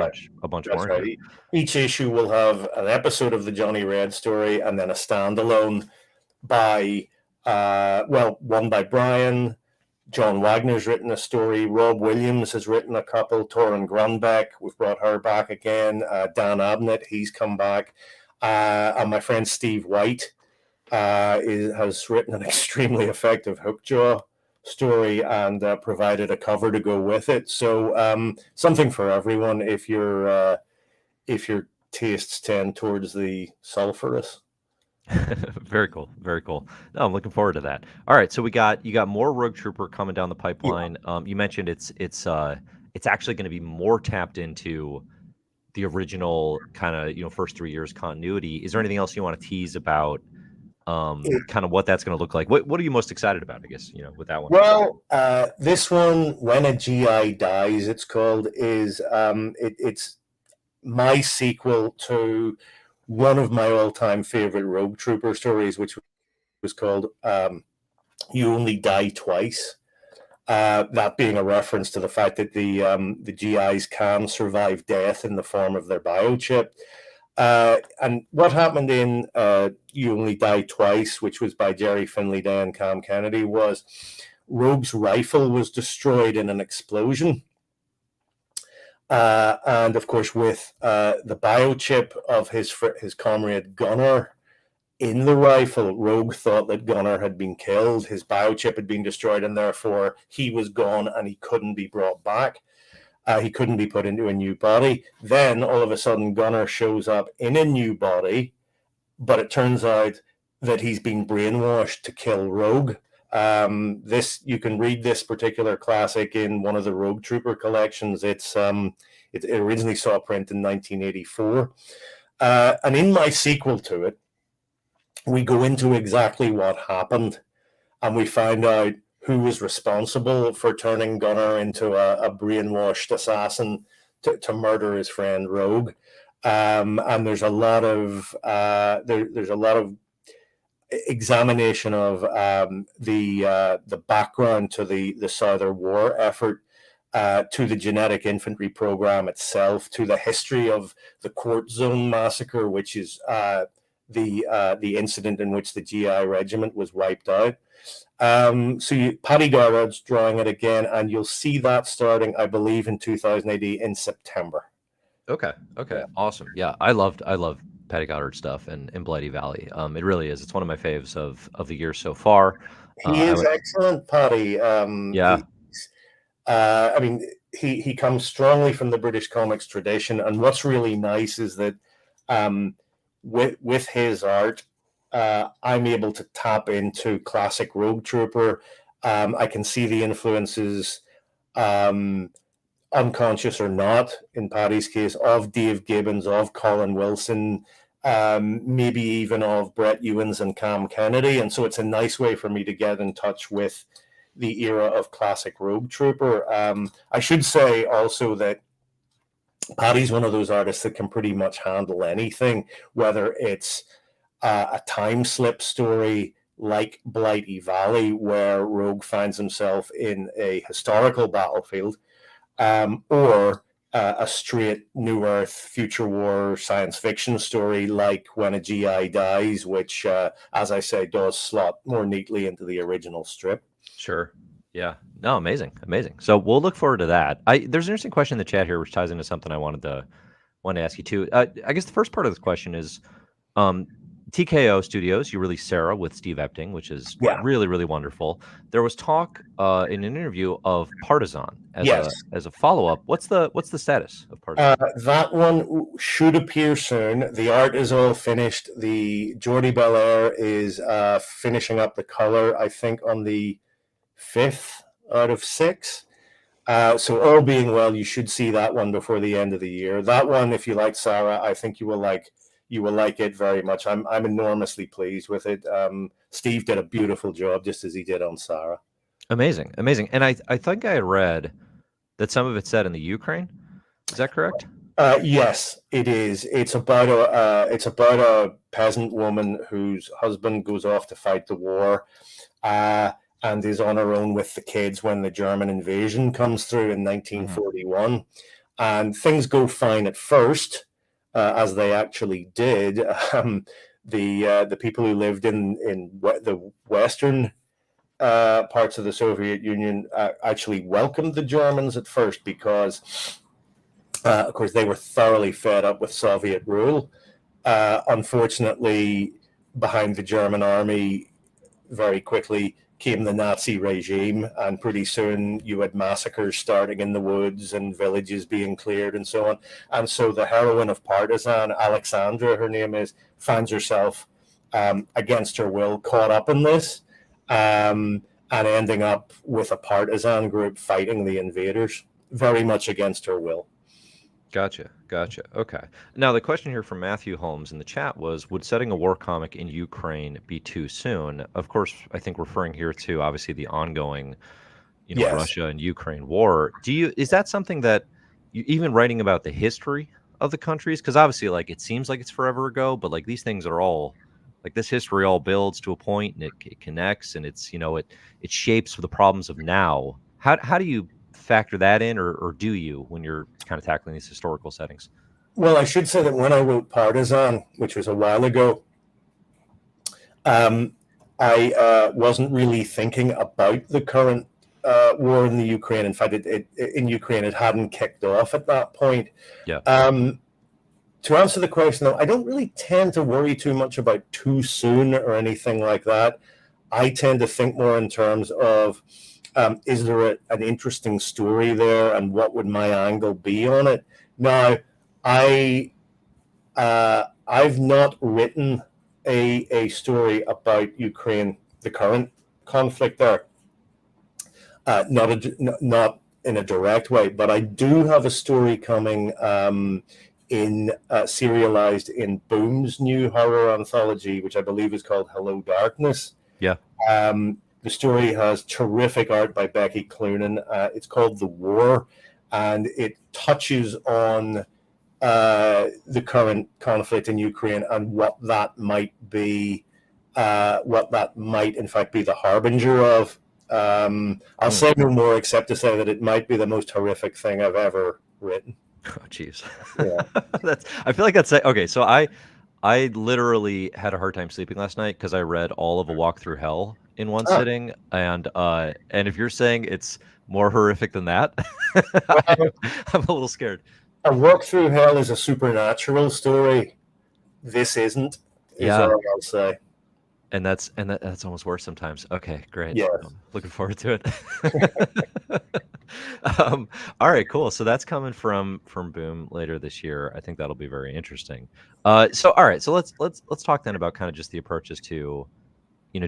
more right. in here. Each issue will have an episode of the Johnny Red story, and then a standalone by one by Brian. John Wagner's written a story. Rob Williams has written a couple. Torrin Grunbeck, we've brought her back again. Dan Abnett, he's come back. And my friend Steve White has written an extremely effective Hookjaw story and provided a cover to go with it. So something for everyone if your tastes tend towards the sulphurous. Very cool. Very cool. No, I'm looking forward to that. All right, so you got more Rogue Trooper coming down the pipeline. Yeah. You mentioned it's actually going to be more tapped into the original kind of first 3 years continuity. Is there anything else you want to tease about? Kind of what that's going to look like. What are you most excited about? I guess with that one. Well, this one, When a GI Dies, it's called, is it's my sequel to one of my all-time favorite Rogue Trooper stories, which was called You Only Die Twice. That being a reference to the fact that the GIs can survive death in the form of their biochip. And what happened in You Only Die Twice, which was by Jerry Finley Day and Cam Kennedy, was Rogue's rifle was destroyed in an explosion. And of course, with the biochip of his comrade Gunner in the rifle, Rogue thought that Gunner had been killed. His biochip had been destroyed, and therefore he was gone and he couldn't be brought back. He couldn't be put into a new body. Then all of a sudden, Gunner shows up in a new body, but it turns out that he's been brainwashed to kill Rogue. You can read this particular classic in one of the Rogue Trooper collections. It originally saw print in 1984, and in my sequel to it, we go into exactly what happened, and we find out who was responsible for turning Gunner into a brainwashed assassin to murder his friend Rogue. And there's a lot of there's a lot of examination of the background to the Southern War effort, to the genetic infantry program itself, to the history of the Court Zone massacre, which is the incident in which the GI regiment was wiped out. Paddy Garrod's drawing it again, and you'll see that starting, I believe, in 2000 AD in September. Okay. Yeah. Awesome. Yeah, I love Paddy Goddard stuff and Bloody Valley. It really is. It's one of my faves of the year so far. He is excellent, Paddy. Yeah. I mean, he comes strongly from the British comics tradition, and what's really nice is that with his art, I'm able to tap into classic Rogue Trooper. I can see the influences, unconscious or not, in Paddy's case, of Dave Gibbons, of Colin Wilson, maybe even of Brett Ewins and Cam Kennedy. And so it's a nice way for me to get in touch with the era of classic Rogue Trooper. I should say also that Paddy's one of those artists that can pretty much handle anything, whether it's a time slip story like Blighty Valley, where Rogue finds himself in a historical battlefield, or a straight New Earth future war science fiction story like When a GI Dies, which, as I say, does slot more neatly into the original strip. Sure. Yeah. No, amazing. Amazing. So we'll look forward to that. There's an interesting question in the chat here, which ties into something I wanted to ask you too. I guess the first part of this question is, um, TKO Studios, you released Sarah with Steve Epting, which is Yeah. really, really wonderful. There was talk in an interview of Partisan as Yes. a follow-up. What's the status of Partisan? That one should appear soon. The art is all finished. The Jordi Belair is finishing up the color, I think, on the 5th out of 6. So all being well, you should see that one before the end of the year. That one, if you like Sarah, I think you will like it very much. I'm enormously pleased with it. Steve did a beautiful job, just as he did on Sarah. Amazing, amazing. And I think I had read that some of it's set in the Ukraine. Is that correct? Yes, it is. It's about a peasant woman whose husband goes off to fight the war, and is on her own with the kids when the German invasion comes through in 1941. And things go fine at first, as they actually did. The people who lived in the western parts of the Soviet Union actually welcomed the Germans at first because, of course, they were thoroughly fed up with Soviet rule. Unfortunately, behind the German army, very quickly came the Nazi regime, and pretty soon you had massacres starting in the woods and villages being cleared and so on. And so the heroine of Partisan, Alexandra, her name is, finds herself, against her will, caught up in this, and ending up with a partisan group fighting the invaders, very much against her will. Gotcha. Okay. Now, the question here from Matthew Holmes in the chat was, would setting a war comic in Ukraine be too soon? Of course, I think referring here to obviously the ongoing, Yes. Russia and Ukraine war. Is that something that you even writing about the history of the countries? Because obviously, like, it seems like it's forever ago, but like these things are all like this history all builds to a point and it connects and it's, it shapes the problems of now. How do you factor that in, or do you when you're kind of tackling these historical settings? Well, I should say that when I wrote Partisan, which was a while ago, I wasn't really thinking about the current war in the Ukraine. In fact, in Ukraine, it hadn't kicked off at that point. Yeah. To answer the question, though, I don't really tend to worry too much about too soon or anything like that. I tend to think more in terms of, is there an interesting story there, and what would my angle be on it? Now, I've not written a story about Ukraine, the current conflict there, not in a direct way, but I do have a story coming serialized in Boom's new horror anthology, which I believe is called Hello Darkness. Yeah. The story has terrific art by Becky Cloonan. It's called The War, and it touches on the current conflict in Ukraine and what that might be, in fact be the harbinger of. I'll say no more except to say that it might be the most horrific thing I've ever written. Oh, jeez. Yeah. I feel like that's okay. So I literally had a hard time sleeping last night because I read all of A Walk Through Hell in one sitting, and if you're saying it's more horrific than that, I'm a little scared. A Walk Through Hell is a supernatural story. This isn't. Is all I'll say. And that's almost worse sometimes. Okay, great. Yeah. Looking forward to it. All right, cool. So that's coming from Boom later this year. I think that'll be very interesting. So all right, so let's talk then about kind of just the approaches to,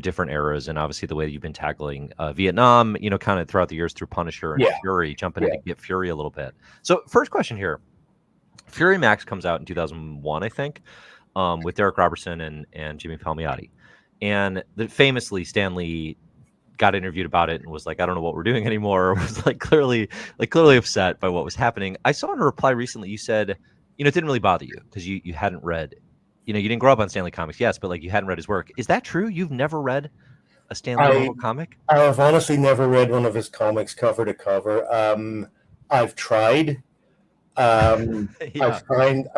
different eras, and obviously the way that you've been tackling Vietnam, kind of throughout the years through Punisher and Fury, jumping into Get Fury a little bit. So first question here. Fury Max comes out in 2001, I think, with Derek Robertson and Jimmy Palmiotti. And famously, Stan Lee got interviewed about it and was like, I don't know what we're doing anymore. Was clearly upset by what was happening. I saw in a reply recently, you said, it didn't really bother you because you hadn't read, you didn't grow up on Stan Lee comics, yes, but you hadn't read his work. Is that true? You've never read a Stan Lee Marvel comic? I have honestly never read one of his comics cover to cover. I've tried. I Yeah,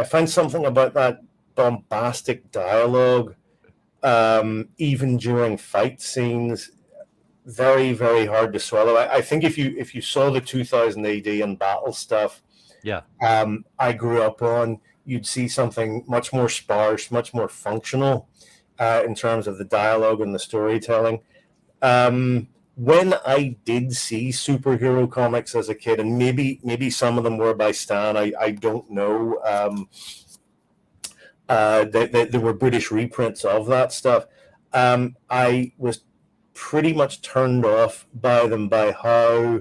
find something about that bombastic dialogue, even during fight scenes, very very hard to swallow. I think if you saw the 2000 AD and battle stuff, yeah. I grew up on, you'd see something much more sparse, much more functional in terms of the dialogue and the storytelling. When I did see superhero comics as a kid, and maybe some of them were by Stan, I don't know. There were British reprints of that stuff. I was pretty much turned off by them by how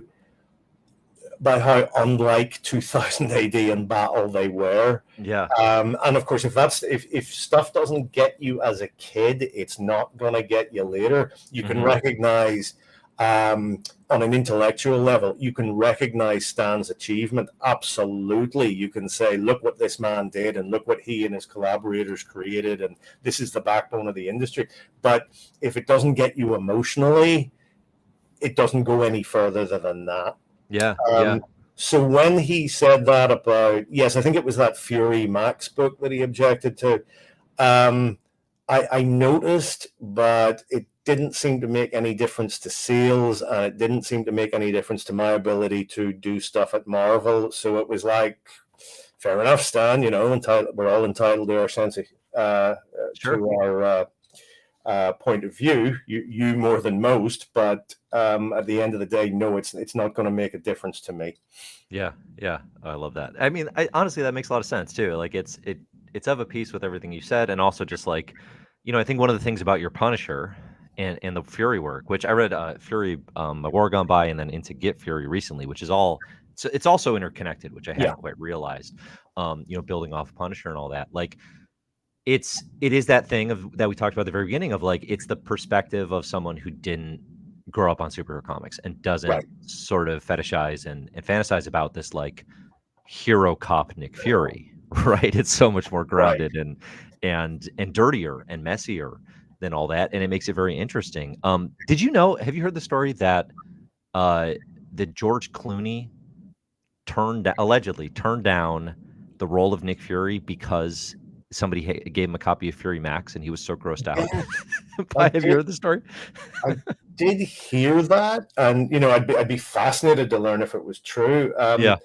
unlike 2000 AD and Battle they were. Yeah. And of course, if stuff doesn't get you as a kid, it's not going to get you later. You can Hmm. recognize on an intellectual level, you can recognize Stan's achievement. Absolutely, you can say, "Look what this man did, and look what he and his collaborators created, and this is the backbone of the industry." But if it doesn't get you emotionally, it doesn't go any further than that. Yeah. Yeah. Um, so when he said that about, yes, I think it was that Fury Max book that he objected to. Um, I noticed, but it didn't seem to make any difference to sales, and it didn't seem to make any difference to my ability to do stuff at Marvel. So it was like, fair enough, Stan. We're all entitled to our sense of Sure. to our point of view. You more than most, but at the end of the day, no, it's not going to make a difference to me. Yeah, yeah, I love that. I mean, honestly, that makes a lot of sense too. Like, it's of a piece with everything you said, and also just like, I think one of the things about your Punisher and the Fury work, which I read Fury, The War Gone By, and then into Get Fury recently, which is all, so it's also interconnected, which I Yeah, hadn't quite realized. Building off Punisher and all that, like it is that thing of that we talked about at the very beginning of like it's the perspective of someone who didn't grow up on superhero comics and doesn't right, sort of fetishize and fantasize about this like hero cop Nick Fury, right? It's so much more right. grounded and dirtier and messier than all that, and it makes it very interesting. Did you know? Have you heard the story uh, that George Clooney allegedly turned down the role of Nick Fury because somebody gave him a copy of Fury Max and he was so grossed out I by. Have you did heard the story? I did hear that, and I'd be fascinated to learn if it was true. Yeah,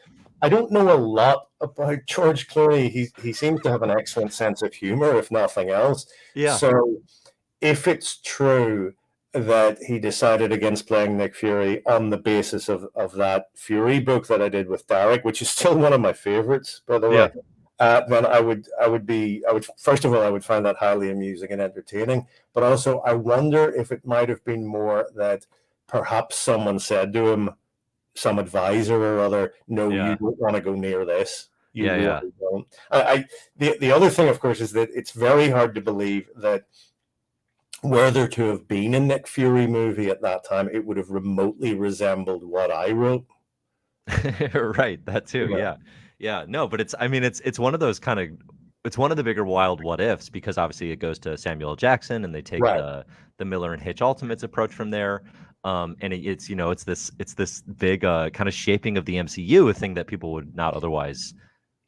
I don't know a lot about George Clooney. He seems to have an excellent sense of humor, if nothing else. yeah, So if it's true that he decided against playing Nick Fury on the basis of that Fury book that I did with Derek, which is still one of my favorites, by the way, yeah. then I would first of all I would find that highly amusing and entertaining, but also I wonder if it might have been more that perhaps someone said to him, some advisor or other, "No, you Yeah, don't want to go near this. You yeah, yeah. really don't." The other thing, of course, is that it's very hard to believe that were there to have been a Nick Fury movie at that time, it would have remotely resembled what I wrote. Right, that too. Yeah. Yeah, yeah. No, but I mean, it's one of those kind of, it's one of the bigger wild what ifs because obviously it goes to Samuel L. Jackson and they take Right. the Miller and Hitch Ultimates approach from there. And it's this big kind of shaping of the MCU, a thing that people would not otherwise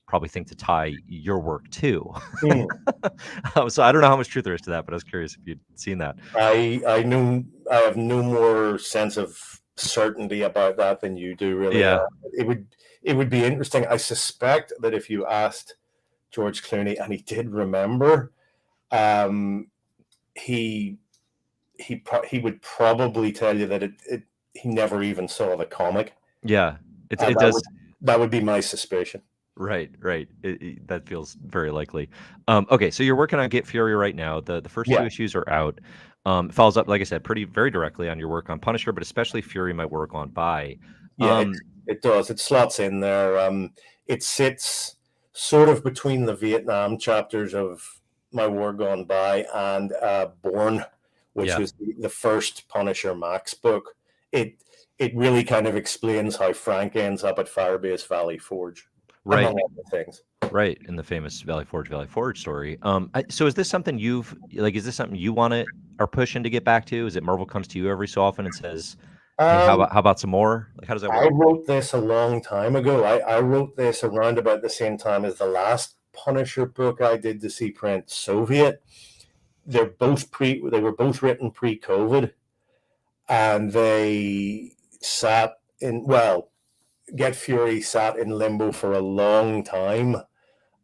probably think to tie your work to. Hmm. So I don't know how much truth there is to that, but I was curious if you'd seen that. I have no more sense of certainty about that than you do, really. Yeah, It would be interesting. I suspect that if you asked George Clooney and he did remember, um, he he would probably tell you that he never even saw the comic. yeah. It's And it that would does. that would be my suspicion. Right, right. That feels very likely. Okay, so you're working on Get Fury right now. The first two Yeah, issues are out. It follows up, like I said, pretty very directly on your work on Punisher, but especially Fury, my work on By. yeah, Um, it does. It slots in there. It sits sort of between the Vietnam chapters of My War Gone By and Born, which yeah, was the first Punisher Max book. It it really kind of explains how Frank ends up at Firebase Valley Forge, among right, other things. right. In the famous Valley Forge story. So is this something is this something you want to are pushing to get back to? Is it Marvel comes to you every so often and says, Hey, how Um, about some more? Like, how does that I work? wrote this a long time ago. I wrote this around about the same time as the last Punisher book I did to see print, Soviet. They were both written pre-COVID, and they sat in well, Get Fury sat in limbo for a long time.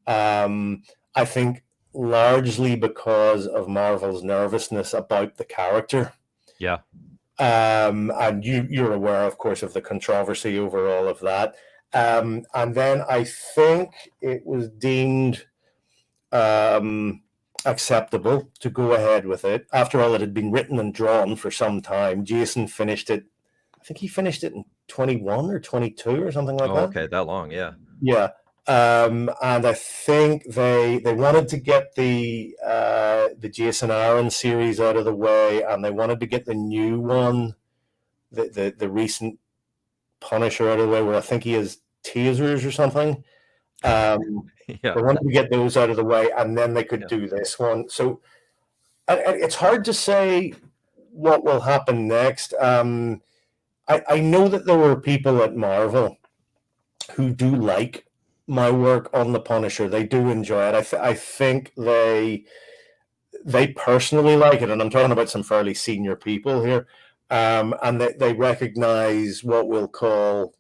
Um, I think largely because of Marvel's nervousness about the character. Yeah. And you're aware, of course, of the controversy over all of that. And then I think it was deemed um, acceptable to go ahead with it. After all, it had been written and drawn for some time. Jason finished it. I think he finished it in 21 or 22 or something like Oh, that. okay, that long, yeah. Yeah. And I think they wanted to get the Jason Aaron series out of the way, and they wanted to get the new one, the recent Punisher out of the way, where I think he has tasers or something. Yeah, They wanted to get those out of the way, and then they could yeah, do this one. So it's hard to say what will happen next. I know that there were people at Marvel who do like my work on the Punisher. They do enjoy it. I think they personally like it, and I'm talking about some fairly senior people here. And they recognize what we'll call,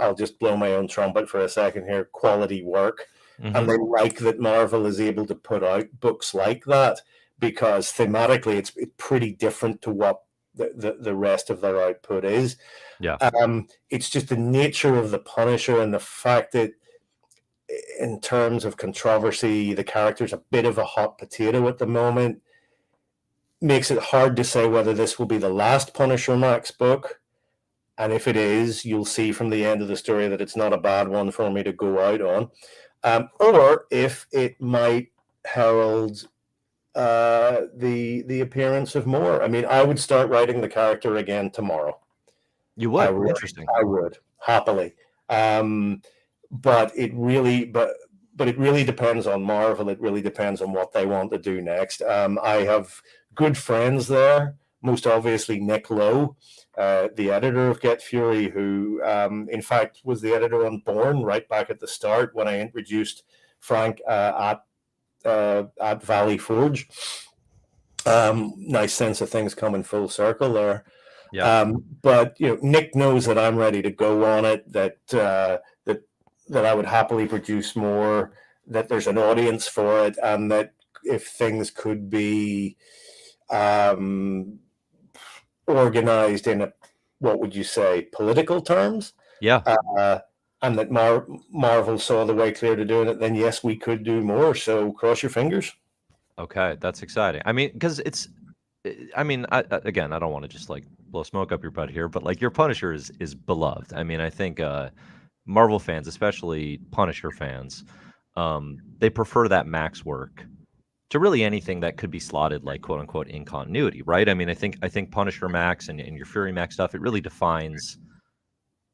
I'll just blow my own trumpet for a second here, quality work. And hmm they like that Marvel is able to put out books like that because thematically it's pretty different to what the rest of their output is. yeah, It's just the nature of the Punisher and the fact that, in terms of controversy, the character's a bit of a hot potato at the moment, makes it hard to say whether this will be the last Punisher Max book. And if it is, you'll see from the end of the story that it's not a bad one for me to go out on. Or if it might herald the appearance of more. I mean, I would start writing the character again tomorrow. you I would. would, Interesting. I would happily. Um, but it really, but it really depends on Marvel. It really depends on what they want to do next. I have good friends there. Most obviously, Nick Lowe, the editor of Get Fury, who, in fact, was the editor on Bourne right back at the start when I introduced Frank at Valley Forge. Nice sense of things coming full circle there. Yeah. But Nick knows that I'm ready to go on it. That I would happily produce more. That there's an audience for it, and that if things could be organized in what would you say, political terms, Yeah. and that Marvel saw the way clear to doing it, then yes, we could do more. So cross your fingers. Okay, that's exciting. I mean, because I mean, again, I don't want to just like blow smoke up your butt here, but like your Punisher is beloved. I mean, I think Marvel fans, especially Punisher fans, they prefer that Max work to really anything that could be slotted like quote unquote in continuity, right? I mean, I think Punisher Max and your Fury Max stuff, it really defines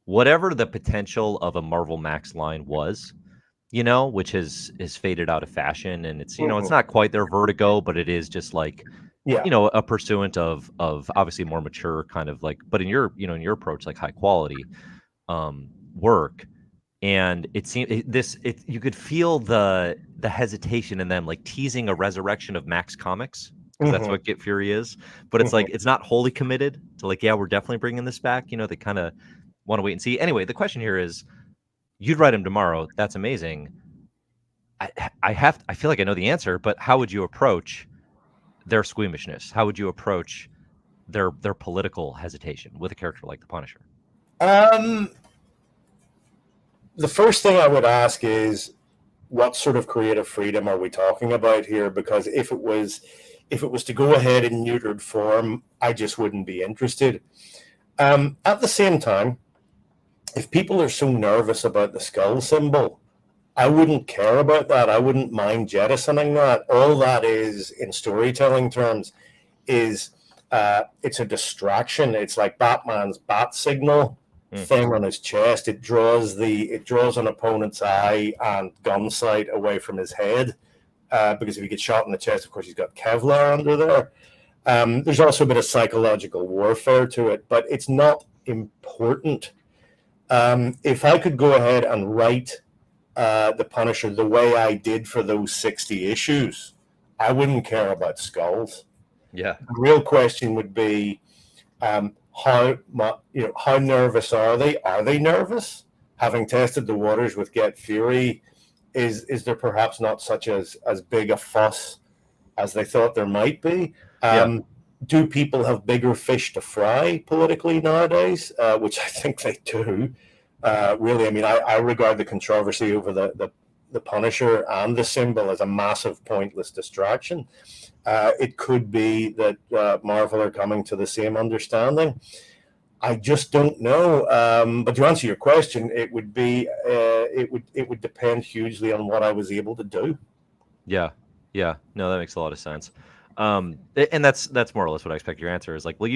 whatever the potential of a Marvel Max line was, which is faded out of fashion, and it's Mhm. not quite their Vertigo, but it is just like Yeah. a pursuant of obviously more mature kind of like, but in your approach, like high quality work. And it seemed you could feel the hesitation in them, like teasing a resurrection of Max Comics, because that's Hmm. what Get Fury is. But it's Hmm. like it's not wholly committed to like, yeah, we're definitely bringing this back. They kind of want to wait and see. Anyway, the question here is, you'd write him tomorrow. That's amazing. I feel like I know the answer, but how would you approach their squeamishness? How would you approach their political hesitation with a character like the Punisher? Um, the first thing I would ask is, what sort of creative freedom are we talking about here? Because if it was to go ahead in neutered form, I just wouldn't be interested. At the same time, if people are so nervous about the skull symbol, I wouldn't care about that. I wouldn't mind jettisoning that. All that is, in storytelling terms, is it's a distraction. It's like Batman's bat signal Mm, thing on his chest. It draws an opponent's eye and gun sight away from his head. Because if he gets shot in the chest, of course, he's got Kevlar under there. There's also a bit of psychological warfare to it, but it's not important. If I could go ahead and write the Punisher the way I did for those 60 issues, I wouldn't care about skulls. Yeah. The real question would be, how nervous are they? Are they nervous? Having tested the waters with Get Fury, is there perhaps not such as big a fuss as they thought there might be? Yeah. Do people have bigger fish to fry politically nowadays? Which I think they do. Really, I mean, I regard the controversy over the Punisher and the symbol as a massive pointless distraction. It could be that Marvel are coming to the same understanding. I just don't know. But to answer your question, it would depend hugely on what I was able to do. Yeah. Yeah. No, that makes a lot of sense. And that's more or less what I expect your answer is like, well,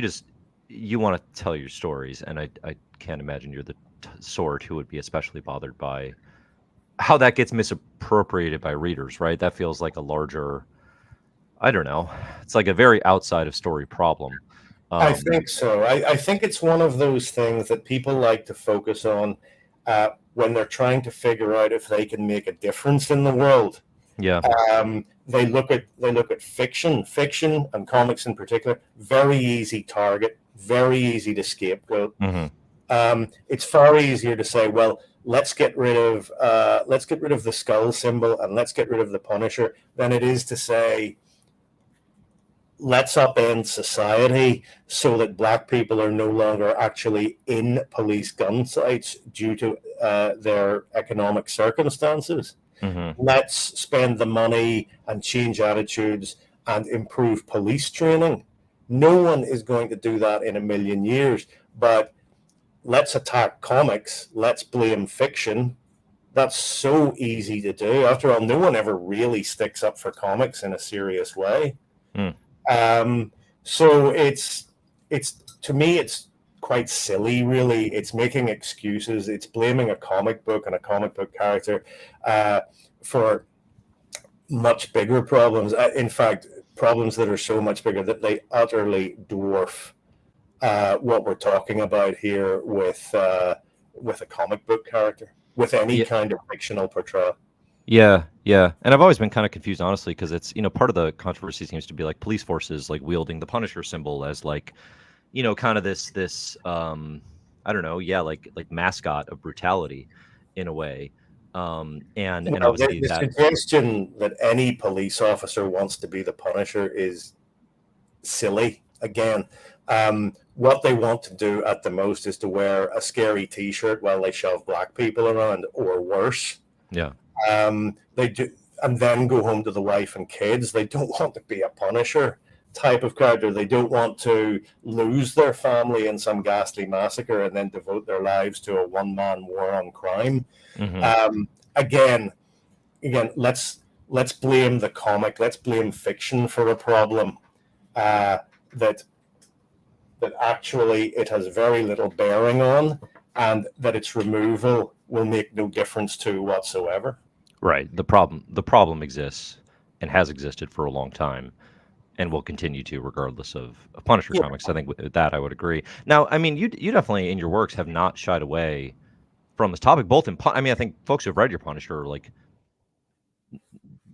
you want to tell your stories, and I can't imagine you're the sort who would be especially bothered by how that gets misappropriated by readers, right? That feels like a larger, I don't know, it's like a very outside of story problem. I think so. I think it's one of those things that people like to focus on when they're trying to figure out if they can make a difference in the world. Yeah. They look at fiction and comics in particular. Very easy target, very easy to scapegoat. Mm-hmm. It's far easier to say, well, let's get rid of the skull symbol and let's get rid of the Punisher, than it is to say, let's upend society so that black people are no longer actually in police gun sites due to their economic circumstances. Mm-hmm. Let's spend the money and change attitudes and improve police training. No one is going to do that in a million years, but let's attack comics. Let's blame fiction. That's so easy to do. After all, no one ever really sticks up for comics in a serious way. So it's to me, it's quite silly, really. It's making excuses. It's blaming a comic book and a comic book character for much bigger problems. In fact, problems that are so much bigger that they utterly dwarf what we're talking about here with a comic book character, with any kind of fictional portrayal. Yeah, yeah. And I've always been kind of confused, honestly, because it's, part of the controversy seems to be like police forces like wielding the Punisher symbol as like, kind of this I don't know, yeah, like mascot of brutality in a way. And obviously the suggestion that any police officer wants to be the Punisher is silly. Again, what they want to do at the most is to wear a scary T-shirt while they shove black people around, or worse. Yeah. They do, and then go home to the wife and kids. They don't want to be a Punisher type of character. They don't want to lose their family in some ghastly massacre and then devote their lives to a one-man war on crime. Mm-hmm. Again, let's blame the comic. Let's blame fiction for a problem that actually it has very little bearing on, and that its removal will make no difference to whatsoever. Right. The problem exists and has existed for a long time, and will continue to, regardless of Punisher comics. I think with that I would agree. Now, I mean, you definitely in your works have not shied away from this topic. Both in, I mean, I think folks who've read your Punisher are like,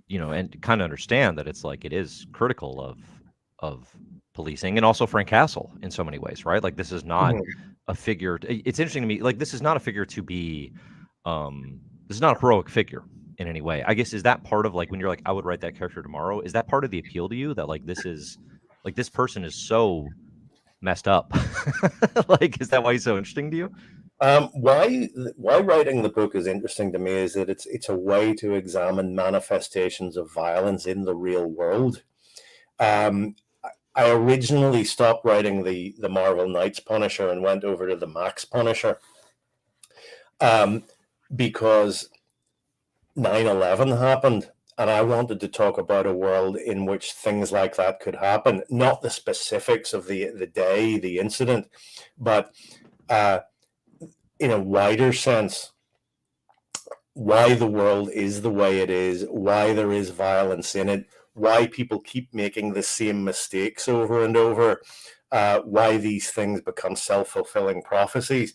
and kind of understand that it's like it is critical of policing, and also Frank Castle in so many ways, right? Like this is not a figure. It's interesting to me. Like this is not a figure to be. This is not a heroic figure in any way. I guess, is that part of like when you're like, I would write that character tomorrow? Is that part of the appeal to you, that like this is like this person is so messed up? Like, is that why he's so interesting to you? Why writing the book is interesting to me is that it's a way to examine manifestations of violence in the real world. I originally stopped writing the Marvel Knights Punisher and went over to the Max Punisher because 9/11 happened, and I wanted to talk about a world in which things like that could happen. Not the specifics of the day, the incident, but in a wider sense, why the world is the way it is, why there is violence in it, why people keep making the same mistakes over and over, why these things become self-fulfilling prophecies.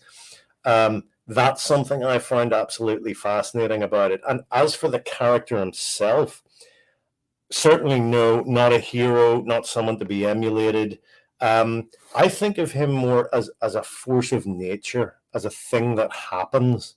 That's something I find absolutely fascinating about it. And as for the character himself, certainly no, not a hero, not someone to be emulated. I think of him more as a force of nature, as a thing that happens.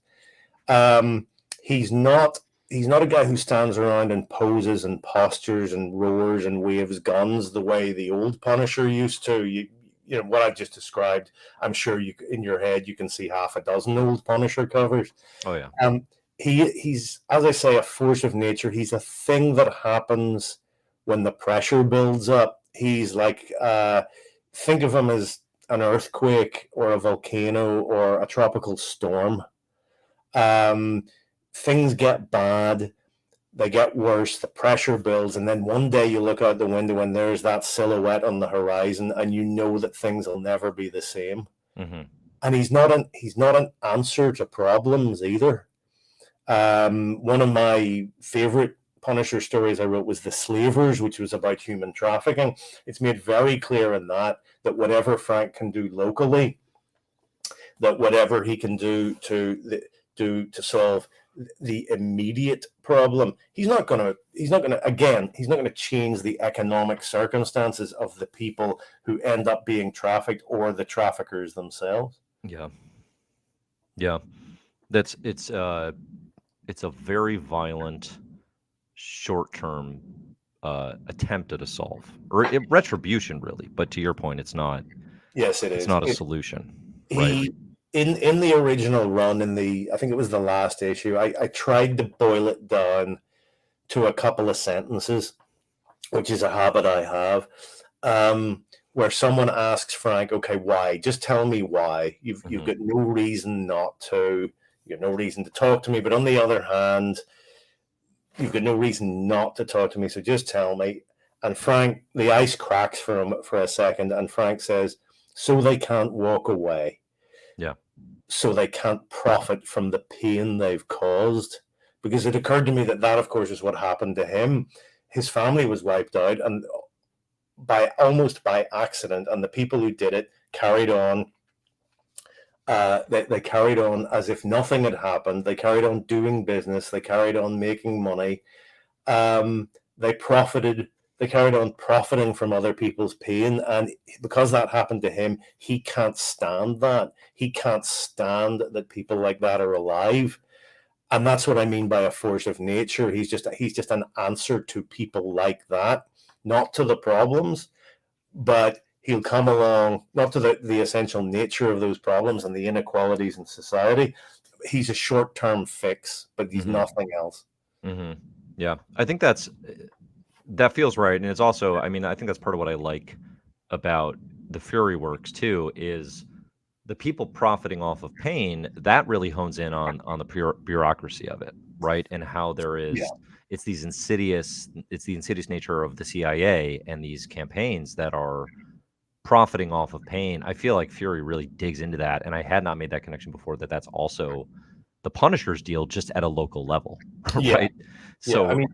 Um, he's not he's not a guy who stands around and poses and postures and roars and waves guns the way the old Punisher used to. You know what I've just described. I'm sure you in your head you can see half a dozen old Punisher covers. Oh yeah. Um, he's, as I say, a force of nature. He's a thing that happens when the pressure builds up. He's like, think of him as an earthquake or a volcano or a tropical storm. Um, Things get bad, they get worse, the pressure builds, and then one day you look out the window and there's that silhouette on the horizon, and you know that things will never be the same. Mm-hmm. And he's not an answer to problems either. One of my favorite Punisher stories I wrote was The Slavers, which was about human trafficking. It's made very clear in that whatever Frank can do locally, that whatever he can do to solve the immediate problem, he's not going to change the economic circumstances of the people who end up being trafficked or the traffickers themselves. Yeah. Yeah. It's a very violent short-term attempt at a solve or retribution really, but to your point it's not Yes, it is. not a solution, right? He in the original run, I think it was the last issue, I tried to boil it down to a couple of sentences, which is a habit I have, where someone asks Frank, okay, why? Just tell me why. You've got no reason not to. You've got no reason to talk to me. But on the other hand, you've got no reason not to talk to me. So just tell me. And Frank, the ice cracks for him for a second. And Frank says, so they can't walk away. Yeah. So they can't profit from the pain they've caused. Because it occurred to me that, of course, is what happened to him. His family was wiped out, and almost by accident, and the people who did it carried on. They carried on as if nothing had happened. They carried on doing business. They carried on making money. They profited. They carried on profiting from other people's pain, and because that happened to him, he can't stand that. He can't stand that people like that are alive. And that's what I mean by a force of nature. He's just an answer to people like that, not to the problems, but he'll come along, not to the essential nature of those problems and the inequalities in society. He's a short-term fix, but he's nothing else. Mm-hmm. Yeah, I think that feels right. And it's also, I mean, I think that's part of what I like about the Fury works too, is the people profiting off of pain, that really hones in on the bureaucracy of it, right? And how there is, it's the insidious nature of the CIA and these campaigns that are profiting off of pain. I feel like Fury really digs into that, and I had not made that connection before. That's also the Punisher's deal, just at a local level, right? So I mean,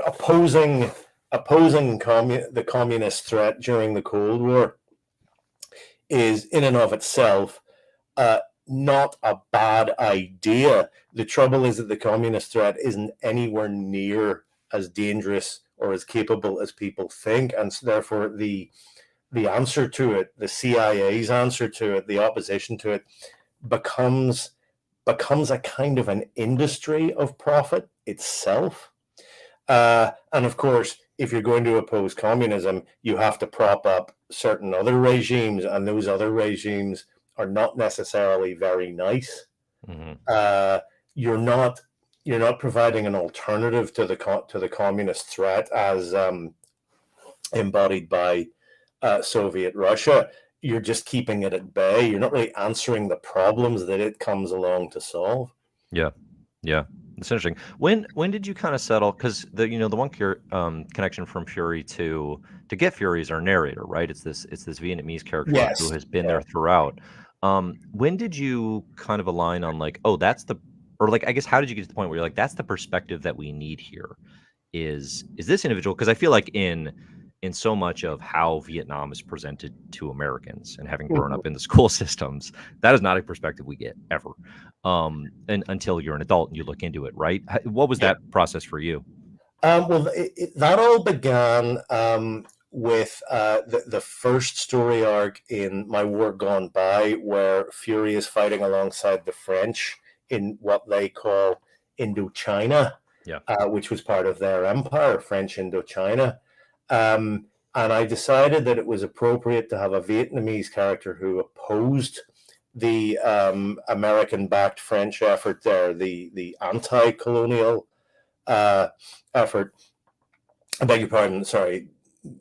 opposing the communist threat during the Cold War is in and of itself not a bad idea. The trouble is that the communist threat isn't anywhere near as dangerous or as capable as people think, and so therefore the answer to it, the CIA's answer to it, the opposition to it, becomes a kind of an industry of profit itself. And of course, if you're going to oppose communism, you have to prop up certain other regimes, and those other regimes are not necessarily very nice. You're not providing an alternative to the communist threat as embodied by Soviet Russia. You're just keeping it at bay. You're not really answering the problems that it comes along to solve. Yeah. It's interesting. When did you kind of settle? Because the one connection from Fury to Get Fury is our narrator, right? It's this Vietnamese character who has been there throughout. When did you kind of align on like, oh, I guess how did you get to the point where you're like, that's the perspective that we need here? is this individual, because I feel like in so much of how Vietnam is presented to Americans and having grown up in the school systems, that is not a perspective we get ever, and until you're an adult and you look into it, right? What was Yeah. that process for you? Well, that all began with the first story arc in My War Gone By, where Fury is fighting alongside the French in what they call Indochina, Yeah. which was part of their empire, French Indochina. And I decided that it was appropriate to have a Vietnamese character who opposed the American-backed French effort there, the anti-colonial effort. I beg your pardon. Sorry,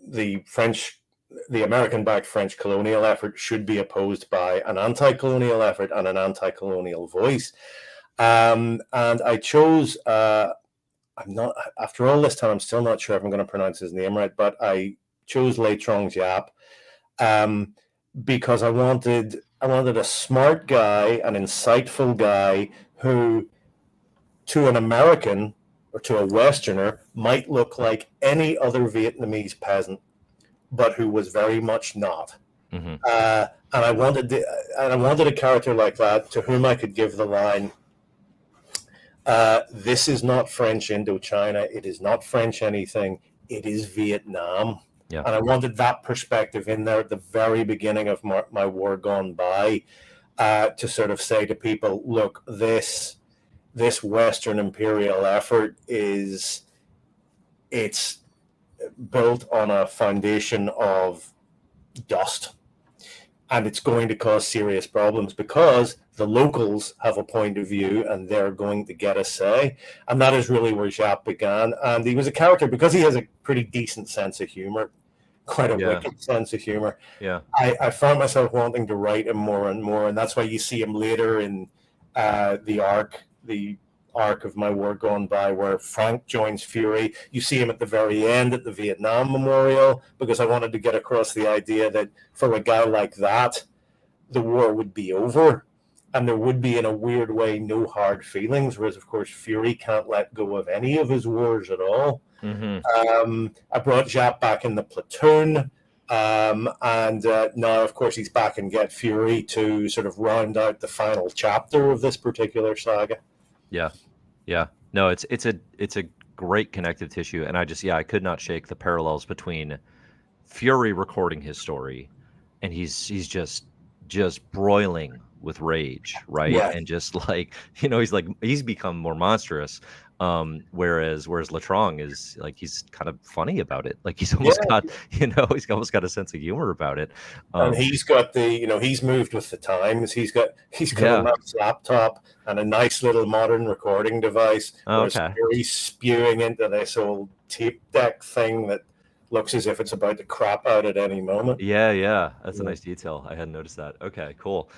the French, the American-backed French colonial effort should be opposed by an anti-colonial effort and an anti-colonial voice. And I chose. I'm not. After all this time, I'm still not sure if I'm going to pronounce his name right, but I chose Lei Trong Giap because I wanted a smart guy, an insightful guy who, to an American or to a Westerner, might look like any other Vietnamese peasant, but who was very much not. Mm-hmm. And I wanted a character like that to whom I could give the line, "This is not French Indochina. It is not French anything. It is Vietnam." Yeah. And I wanted that perspective in there at the very beginning of My War Gone By, to sort of say to people, look, this Western imperial effort it's built on a foundation of dust, and it's going to cause serious problems because the locals have a point of view and they're going to get a say. And that is really where Giap began. And he was a character because he has a pretty decent sense of humor, quite a wicked sense of humor. Yeah. I found myself wanting to write him more and more, and that's why you see him later in the arc of My War Gone By, where Frank joins Fury. You see him at the very end at the Vietnam Memorial, because I wanted to get across the idea that for a guy like that, the war would be over, and there would be, in a weird way, no hard feelings, whereas, of course, Fury can't let go of any of his wars at all. Mm-hmm. I brought Giap back in the platoon, and now, of course, he's back in Get Fury to sort of round out the final chapter of this particular saga. Yeah. Yeah. No, it's a great connective tissue, and I could not shake the parallels between Fury recording his story, and he's just broiling with rage, right? Yeah. And just like, he's become more monstrous. Whereas Latrong is like, he's kind of funny about it. Like he's almost got, he's almost got a sense of humor about it. And he's got he's moved with the times. He's got a nice laptop and a nice little modern recording device. Oh, okay. He's spewing into this old tape deck thing that looks as if it's about to crap out at any moment. Yeah. That's a nice detail. I hadn't noticed that. Okay, cool.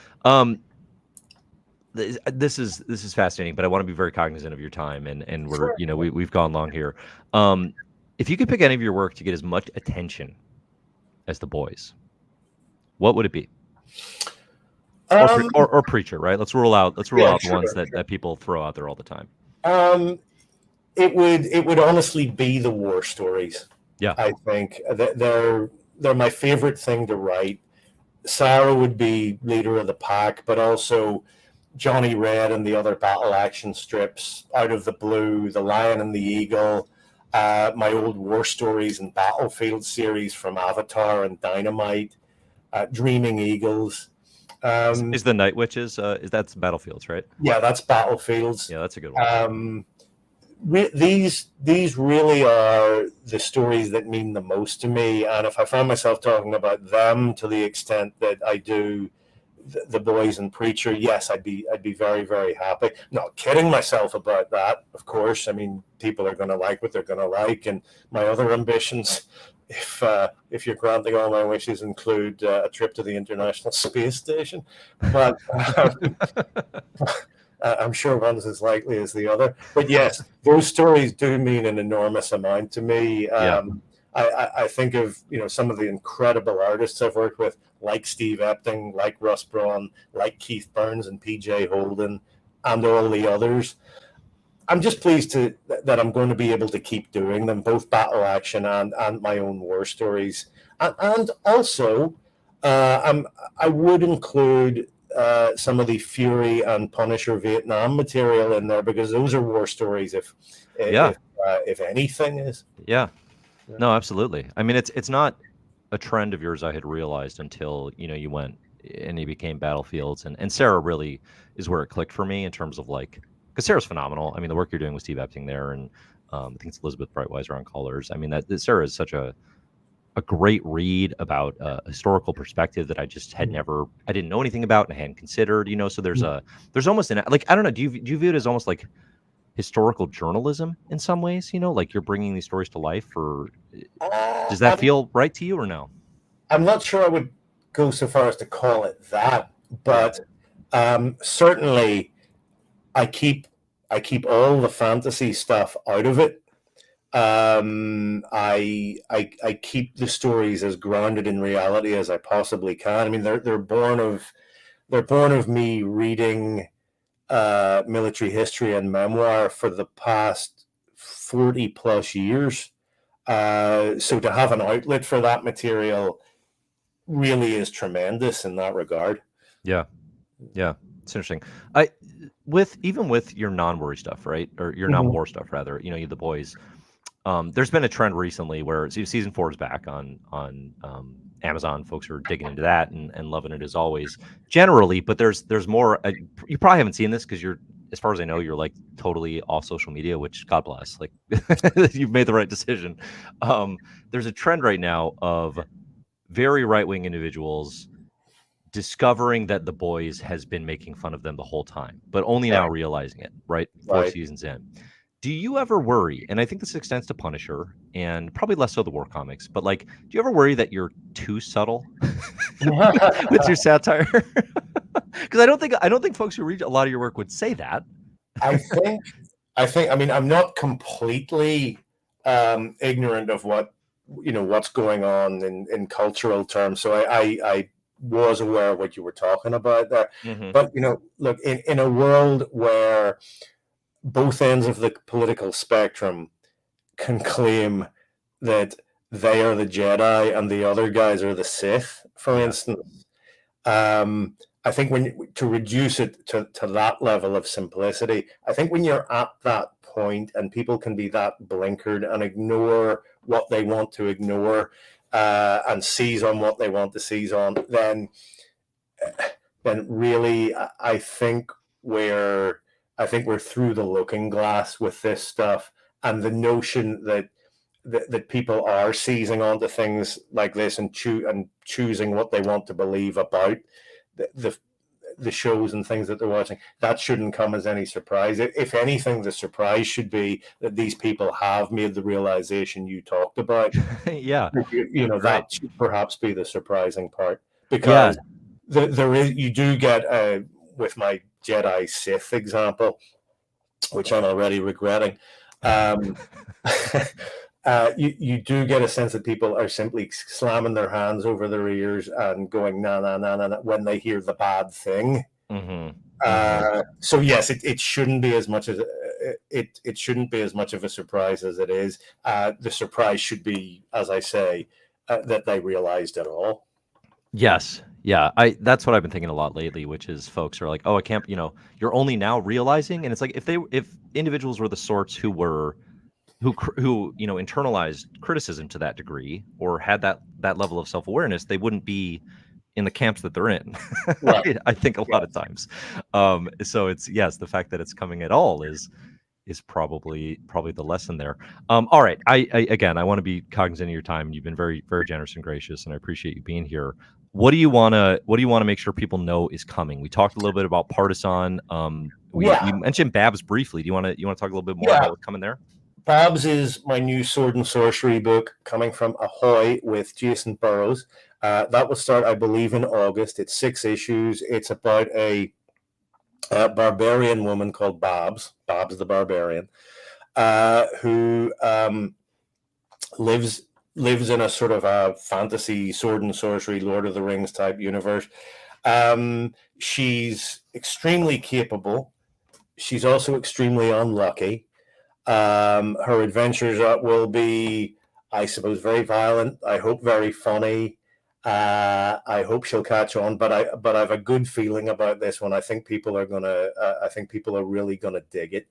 This is fascinating, but I want to be very cognizant of your time, and we're we've gone long here. If you could pick any of your work to get as much attention as The Boys, what would it be? Or Preacher, right? Let's rule out the ones that people throw out there all the time. It would honestly be the war stories. Yeah, I think they're my favorite thing to write. Sarah would be leader of the pack, but also Johnny Red and the other battle action strips, Out of the Blue, The Lion and the Eagle, my old war stories and Battlefield series from Avatar and Dynamite, Dreaming Eagles. Is the Night Witches? That's Battlefields, right? Yeah, that's Battlefields. Yeah, that's a good one. These really are the stories that mean the most to me, and if I find myself talking about them to the extent that I do The Boys and Preacher, yes, I'd be very, very happy. Not kidding myself about that, of course. I mean, people are going to like what they're going to like, and my other ambitions, if you're granting all my wishes, include a trip to the International Space Station, but I'm sure one's as likely as the other. But yes, those stories do mean an enormous amount to me. I think of some of the incredible artists I've worked with, like Steve Epting, like Russ Braun, like Keith Burns and PJ Holden, and all the others. I'm just pleased that I'm going to be able to keep doing them, both battle action and my own war stories, and also I would include some of the Fury and Punisher Vietnam material in there, because those are war stories. Yeah, If anything is. yeah. Yeah. No, absolutely. I mean, it's not a trend of yours I had realized until, you went and you became Battlefields, and Sarah really is where it clicked for me in terms of like, because Sarah's phenomenal. I mean, the work you're doing with Steve Epting there, and I think it's Elizabeth Brightweiser on colors. I mean, that Sarah is such a great read about a historical perspective that I just had never, I didn't know anything about and I hadn't considered. So there's almost an, like, I don't know, do you view it as almost like historical journalism in some ways, like you're bringing these stories to life, or Uh, does that I'm feel right to you or no? I'm not sure I would go so far as to call it that, Yeah. but certainly I keep all the fantasy stuff out of it. I keep the stories as grounded in reality as I possibly can. I mean, they're born of me reading military history and memoir for the past 40 plus years. So to have an outlet for that material really is tremendous in that regard. Yeah. Yeah. It's interesting. I with your non-worry stuff, right? Or your Mhm. non-war stuff rather, you the boys. There's been a trend recently where season 4 is back on Amazon. Folks are digging into that and loving it as always, generally. But there's more. You probably haven't seen this because you're, as far as I know, you're like totally off social media, which God bless. Like you've made the right decision. There's a trend right now of very right wing individuals discovering that The Boys has been making fun of them the whole time, but only now Right, realizing it, right? 4 right. seasons in. Do you ever worry, and I think this extends to Punisher and probably less so the war comics, but like, do you ever worry that you're too subtle with your satire? Because I don't think folks who read a lot of your work would say that. I think I mean, I'm not completely ignorant of what's going on in cultural terms. So I was aware of what you were talking about there. Hmm. But look, in a world where both ends of the political spectrum can claim that they are the Jedi and the other guys are the Sith, for Yeah. instance. I think to reduce it to that level of simplicity, I think when you're at that point and people can be that blinkered and ignore what they want to ignore, and seize on what they want to seize on, then really we're I think we're through the looking glass with this stuff, and the notion that people are seizing onto things like this and choosing what they want to believe about the, the the shows and things that they're watching, that shouldn't come as any surprise. If anything, the surprise should be that these people have made the realization you talked about. Yeah. Right. That should perhaps be the surprising part, Yeah. because there is, you do get, with my Jedi Sith example, which I'm already regretting. Um, you do get a sense that people are simply slamming their hands over their ears and going na na na na na when they hear the bad thing. Hmm. Hmm. So yes, it shouldn't be as much as it shouldn't be as much of a surprise as it is. The surprise should be, as I say, that they realized it all. Yes. Yeah. That's what I've been thinking a lot lately, which is folks are like, "Oh, I can't, you're only now realizing." And it's like if individuals were the sorts who internalized criticism to that degree or had that level of self-awareness, they wouldn't be in the camps that they're in. Right. I think a lot Yeah. of times. So it's, yes, the fact that it's coming at all is probably the lesson there. All right. Again, I want to be cognizant of your time. You've been very, very generous and gracious, and I appreciate you being here. What do you want to make sure people know is coming? We talked a little bit about Partisan. We Yeah. mentioned Babs briefly. Do you want to talk a little bit more Yeah. about what's coming there? Babs is my new sword and sorcery book coming from Ahoy with Jason Burrows. That will start, I believe, in August. It's 6 issues. It's about a barbarian woman called Babs the Barbarian, who lives in a sort of a fantasy sword and sorcery, Lord of the Rings type universe. She's extremely capable. she's also extremely unlucky. Her adventures will be, I suppose, very violent. I hope very funny. I hope she'll catch on, but I have a good feeling about this one. I think people are gonna. I think people are really gonna dig it.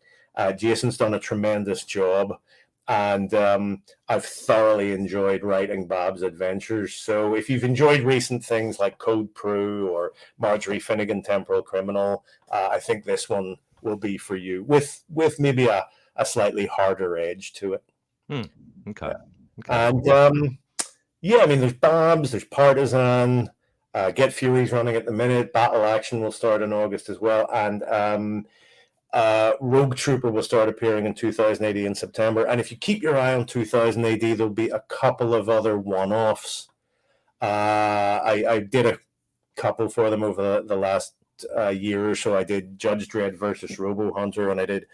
Jason's done a tremendous job, and I've thoroughly enjoyed writing Bab's adventures. So if you've enjoyed recent things like Code Prue or Marjorie Finnegan Temporal Criminal, I think this one will be for you, with maybe a slightly harder edge to it. Okay. Yeah. Okay. And yeah, I mean, there's Babs, there's Partisan, Get Fury's running at the minute. Battle Action will start in August as well, and Rogue Trooper will start appearing in 2000 AD in September. And if you keep your eye on 2000 AD, there'll be a couple of other one-offs. I did a couple for them over the last year or so. I did Judge Dredd versus Robo Hunter, and I did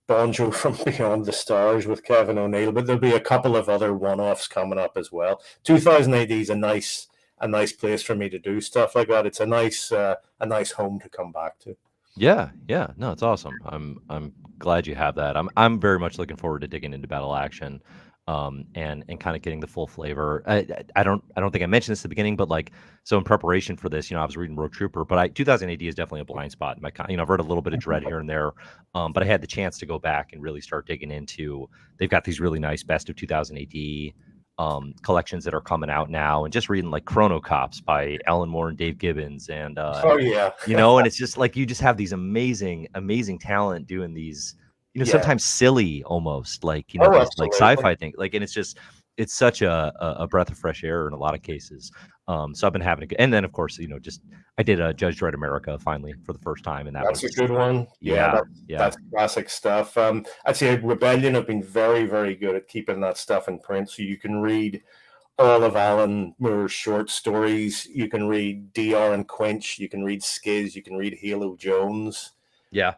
Bonjo from Beyond the Stars with Kevin O'Neill, but there'll be a couple of other one-offs coming up as well. 2000 AD is a nice place for me to do stuff like that. It's a nice home to come back to. Yeah, no, it's awesome. I'm glad you have that. I'm very much looking forward to digging into Battle Action, and kind of getting the full flavor. I don't think I mentioned this at the beginning, but like, so in preparation for this, I was reading Rogue Trooper, but 2000 AD is definitely a blind spot in my, I've read a little bit of Dread here and there, but I had the chance to go back and really start digging into. They've got these really nice best of 2000 AD. Collections that are coming out now, and just reading like Chrono Cops by Alan Moore and Dave Gibbons, and oh yeah, and it's just like you just have these amazing talent doing these, sometimes silly almost, like these like sci-fi things, like, and it's such a breath of fresh air in a lot of cases. So I've been having a good, and then of course just I did a Judge Dredd America finally for the first time, and that's a good one. That's classic stuff. I'd say Rebellion have been very, very good at keeping that stuff in print, so you can read all of Alan Moore's short stories. You can read DR and Quench. You can read Skiz. You can read Halo Jones. Yeah.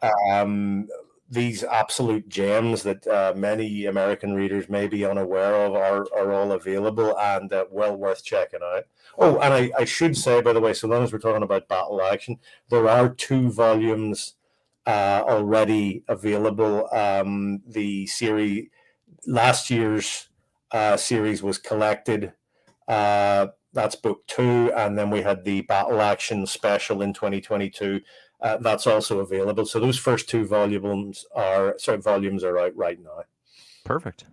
These absolute gems that many American readers may be unaware of are all available, and well worth checking out. Oh, and I should say, by the way, so long as we're talking about Battle Action, there are 2 volumes already available. The series, last year's series was collected. That's book 2, and then we had the Battle Action special in 2022. That's also available. So those first 2 volumes are out right now. Perfect.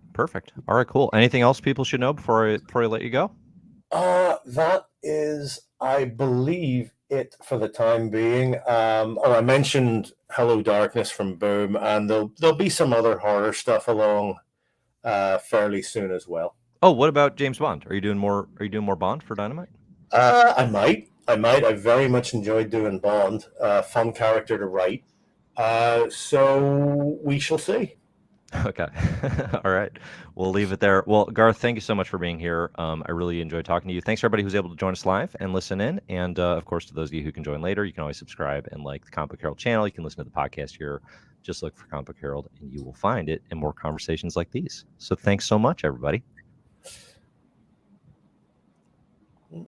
All right, cool. Anything else people should know before I let you go? That is, I believe, it for the time being. I mentioned Hello Darkness from Boom, and there'll be some other horror stuff along fairly soon as well. Oh, what about James Bond? Are you doing more Bond for Dynamite? I might. I very much enjoyed doing Bond. Fun character to write. So we shall see. Okay. All right. We'll leave it there. Well, Garth, thank you so much for being here. I really enjoyed talking to you. Thanks for everybody who's able to join us live and listen in. And of course, to those of you who can join later, you can always subscribe and like the Comic Book Herald channel. You can listen to the podcast here. Just look for Comic Book Herald and you will find it and more conversations like these. So thanks so much, everybody.